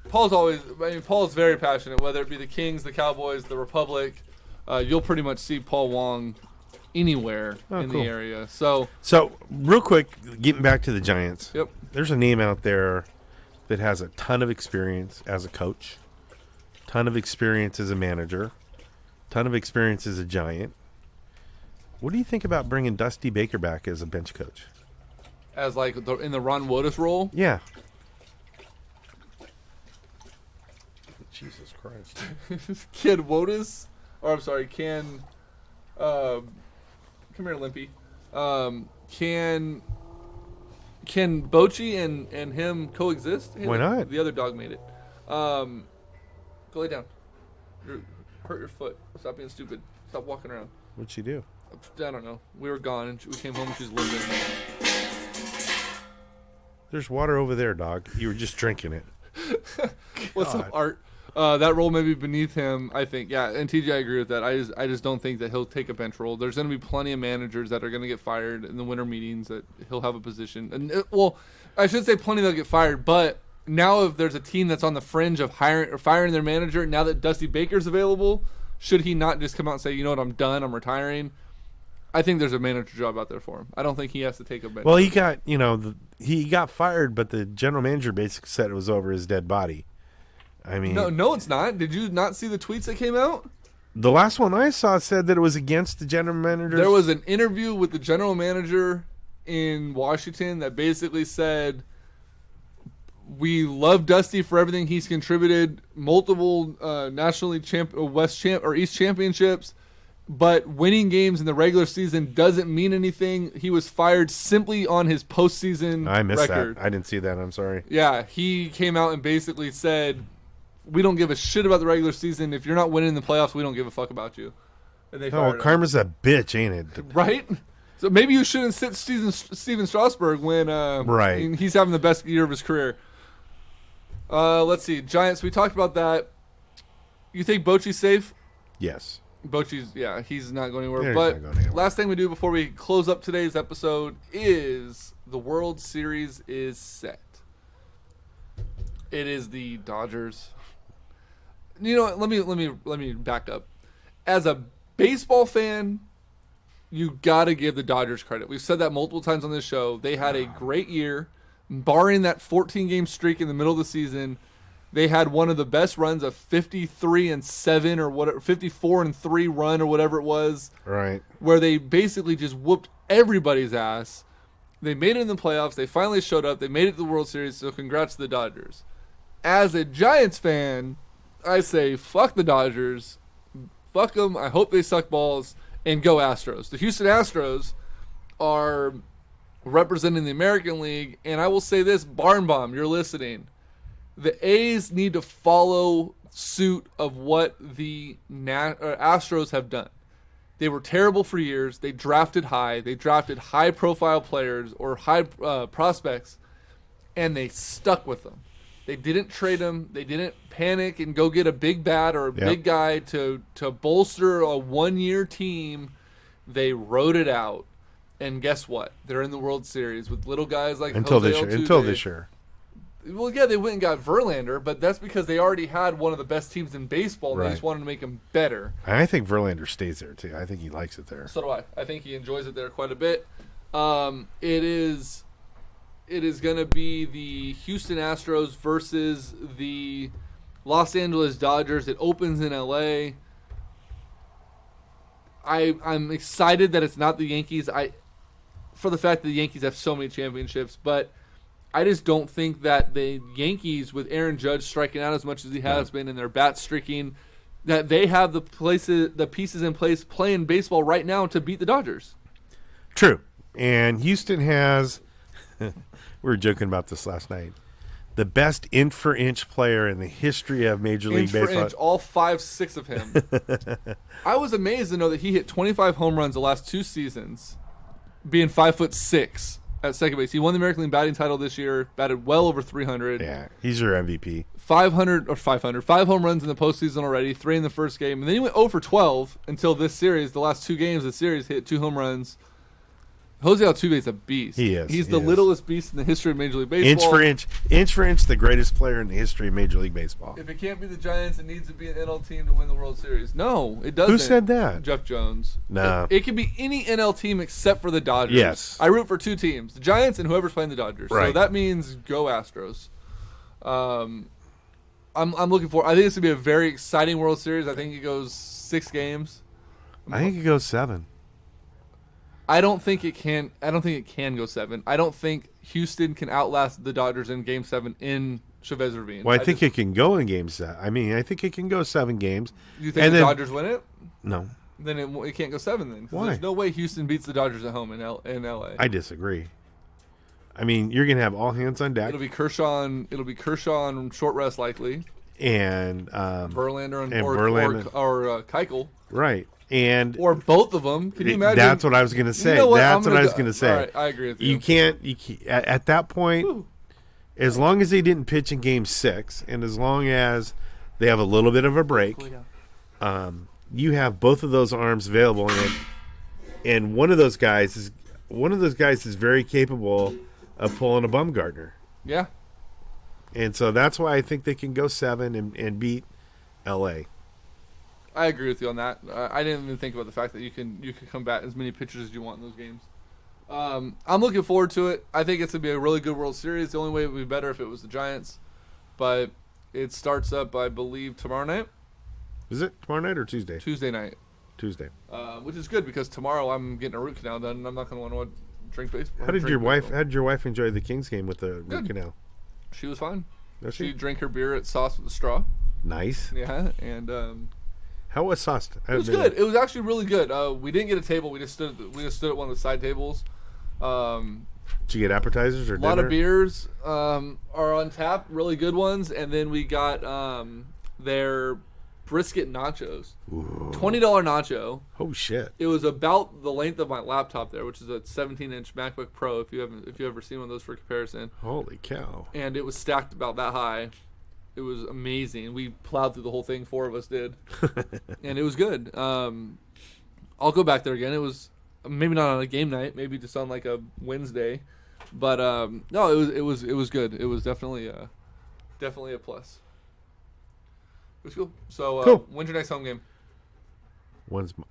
Paul's very passionate, whether it be the Kings, the Cowboys, the Republic. You'll pretty much see Paul Wong anywhere in the area. So real quick, getting back to the Giants. Yep. There's a name out there that has a ton of experience as a coach. ton of experience as a manager, ton of experience as a Giant. What do you think about bringing Dusty Baker back as a bench coach? As like in the Ron Wotus role? Yeah. Jesus Christ. Kid Wotus? Or I'm sorry, come here, Limpy. Can Bochy and him coexist? Hey, Why not? The other dog made it. Go lay down. Hurt your foot. Stop being stupid. Stop walking around. What'd she do? I don't know. We were gone, and we came home, and she's limping. There's water over there, dog. You were just drinking it. What's up, Art? That role may be beneath him, I think. Yeah, and TJ, I agree with that. I just don't think that he'll take a bench role. There's going to be plenty of managers that are going to get fired in the winter meetings that he'll have a position. And well, I should say plenty that'll get fired, but now if there's a team that's on the fringe of hiring or firing their manager, now that Dusty Baker's available, should he not just come out and say, you know what, I'm done, I'm retiring? I think there's a manager job out there for him. I don't think he has to take a bench. Well, he got, he got fired, but the general manager basically said it was over his dead body. I mean, no, it's not. Did you not see the tweets that came out? The last one I saw said that it was against the general manager. There was an interview with the general manager in Washington that basically said, we love Dusty for everything he's contributed, multiple National League East championships, but winning games in the regular season doesn't mean anything. He was fired simply on his postseason I missed record. that. I didn't see that. I'm sorry. Yeah, he came out and basically said, we don't give a shit about the regular season. If you're not winning the playoffs, we don't give a fuck about you. And they fired him. Karma's a bitch, ain't it? Right? So maybe you shouldn't sit Steven Strasburg when right. He's having the best year of his career. Let's see. Giants, we talked about that. You think Bochy's safe? Yes. Bochy's, yeah, he's not going anywhere. Yeah, but he's not going anywhere. Last thing we do before we close up today's episode is the World Series is set. It is the Dodgers. You know what? Let me back up. As a baseball fan, you got to give the Dodgers credit. We've said that multiple times on this show. They had a great year. Barring that 14-game streak in the middle of the season, they had one of the best runs of 53-7 or whatever, 54-3 run or whatever it was. Right. Where they basically just whooped everybody's ass. They made it in the playoffs. They finally showed up. They made it to the World Series. So congrats to the Dodgers. As a Giants fan, I say fuck the Dodgers. Fuck them. I hope they suck balls and go Astros. The Houston Astros are representing the American League, and I will say this, Barn Bomb, you're listening. The A's need to follow suit of what the Astros have done. They were terrible for years. They drafted high. They drafted high-profile players or high prospects, and they stuck with them. They didn't trade them. They didn't panic and go get a big bat or a big guy to bolster a one-year team. They rode it out. And guess what? They're in the World Series with little guys like until Jose this year. Altuve. Until this year. Well, yeah, they went and got Verlander, but that's because they already had one of the best teams in baseball, and Right. they just wanted to make him better. I think Verlander stays there too. I think he likes it there. So do I. I think he enjoys it there quite a bit. It is going to be the Houston Astros versus the Los Angeles Dodgers. It opens in L.A. I'm excited that it's not the Yankees. For the fact that the Yankees have so many championships, but I just don't think that the Yankees, with Aaron Judge striking out as much as he has been and their bat streaking, that they have the pieces in place playing baseball right now to beat the Dodgers. True. And Houston has, we were joking about this last night, the best inch-for-inch player in the history of Major League Baseball. Inch for inch, all 5'6" of him. I was amazed to know that he hit 25 home runs the last 2 seasons, being 5'6" at second base. He won the American League batting title this year, batted well over 300. Yeah, he's your MVP. 5 home runs in the postseason already, 3 in the first game. And then he went 0 for 12 until this series. The last 2 games of the series, hit 2 home runs. Jose Altuve is a beast. He is. He's the littlest beast in the history of Major League Baseball. Inch for inch, the greatest player in the history of Major League Baseball. If it can't be the Giants, it needs to be an NL team to win the World Series. No, it doesn't. Who said that? Jeff Jones. No. It can be any NL team except for the Dodgers. Yes. I root for 2 teams, the Giants and whoever's playing the Dodgers. So Right. that means go Astros. I'm looking for. I think it's gonna be a very exciting World Series. I think it goes 6 games. I think it goes 7. I don't think it can. I don't think it can go 7. I don't think Houston can outlast the Dodgers in Game 7 in Chavez Ravine. Well, I think it can go in Game 7. I mean, I think it can go 7 games. You think the Dodgers win it? No. Then it can't go 7 then. Why? There's no way Houston beats the Dodgers at home in LA. I disagree. I mean, you're gonna have all hands on deck. It'll be Kershaw on short rest likely, and Verlander or Keuchel. Right. Or both of them. Can you imagine? That's what I was gonna say. That's what I was gonna say. All right, I agree with you. You can't at that point. As long as they didn't pitch in Game 6, and as long as they have a little bit of a break, you have both of those arms available, and one of those guys is very capable of pulling a Bumgarner. Yeah. And so that's why I think they can go 7 and beat LA. I agree with you on that. I didn't even think about the fact that you can combat as many pitchers as you want in those games. I'm looking forward to it. I think it's going to be a really good World Series. The only way it would be better if it was the Giants. But it starts up, I believe, tomorrow night. Is it tomorrow night or Tuesday? Tuesday night. Tuesday. Which is good because tomorrow I'm getting a root canal done and I'm not going to want to drink baseball. How did your wife enjoy the Kings game with the root canal? She was fine. Was she drank her beer at Sauce with a straw. Nice. Yeah, and how was Sauce? It was good. It was actually really good. We didn't get a table. We just stood at one of the side tables. Did you get appetizers or dinner? A lot of beers are on tap, really good ones, and then we got their brisket nachos. Ooh. $20 nacho. Oh shit! It was about the length of my laptop there, which is a 17-inch MacBook Pro. If you've ever seen one of those for comparison. Holy cow! And it was stacked about that high. It was amazing. We plowed through the whole thing. 4 of us did, and it was good. I'll go back there again. It was maybe not on a game night, maybe just on like a Wednesday, but no, it was good. It was definitely a plus. It was cool. So cool. When's your next home game?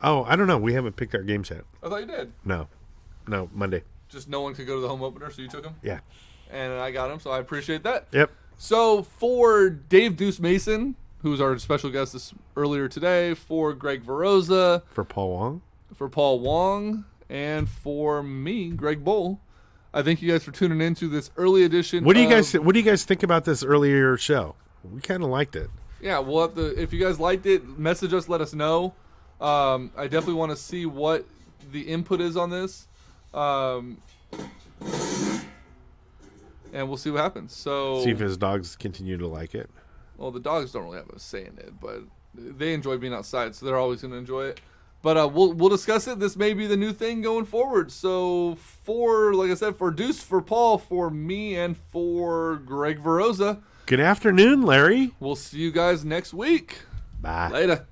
I don't know. We haven't picked our games yet. I thought you did. No, Monday. Just no one could go to the home opener, so you took him. Yeah, and I got him, so I appreciate that. Yep. So for Dave Deuce Mason, who was our special guest earlier today, for Greg Veroza, for Paul Wong, and for me, Greg Bull, I thank you guys for tuning into this early edition. What do you guys think about this earlier show? We kind of liked it. Yeah, we'll have to. If you guys liked it, message us. Let us know. I definitely want to see what the input is on this. And we'll see what happens. So see if his dogs continue to like it. Well, the dogs don't really have a say in it, but they enjoy being outside, so they're always going to enjoy it. But we'll discuss it. This may be the new thing going forward. So like I said, for Deuce, for Paul, for me, and for Greg Veroza. Good afternoon, Larry. We'll see you guys next week. Bye. Later.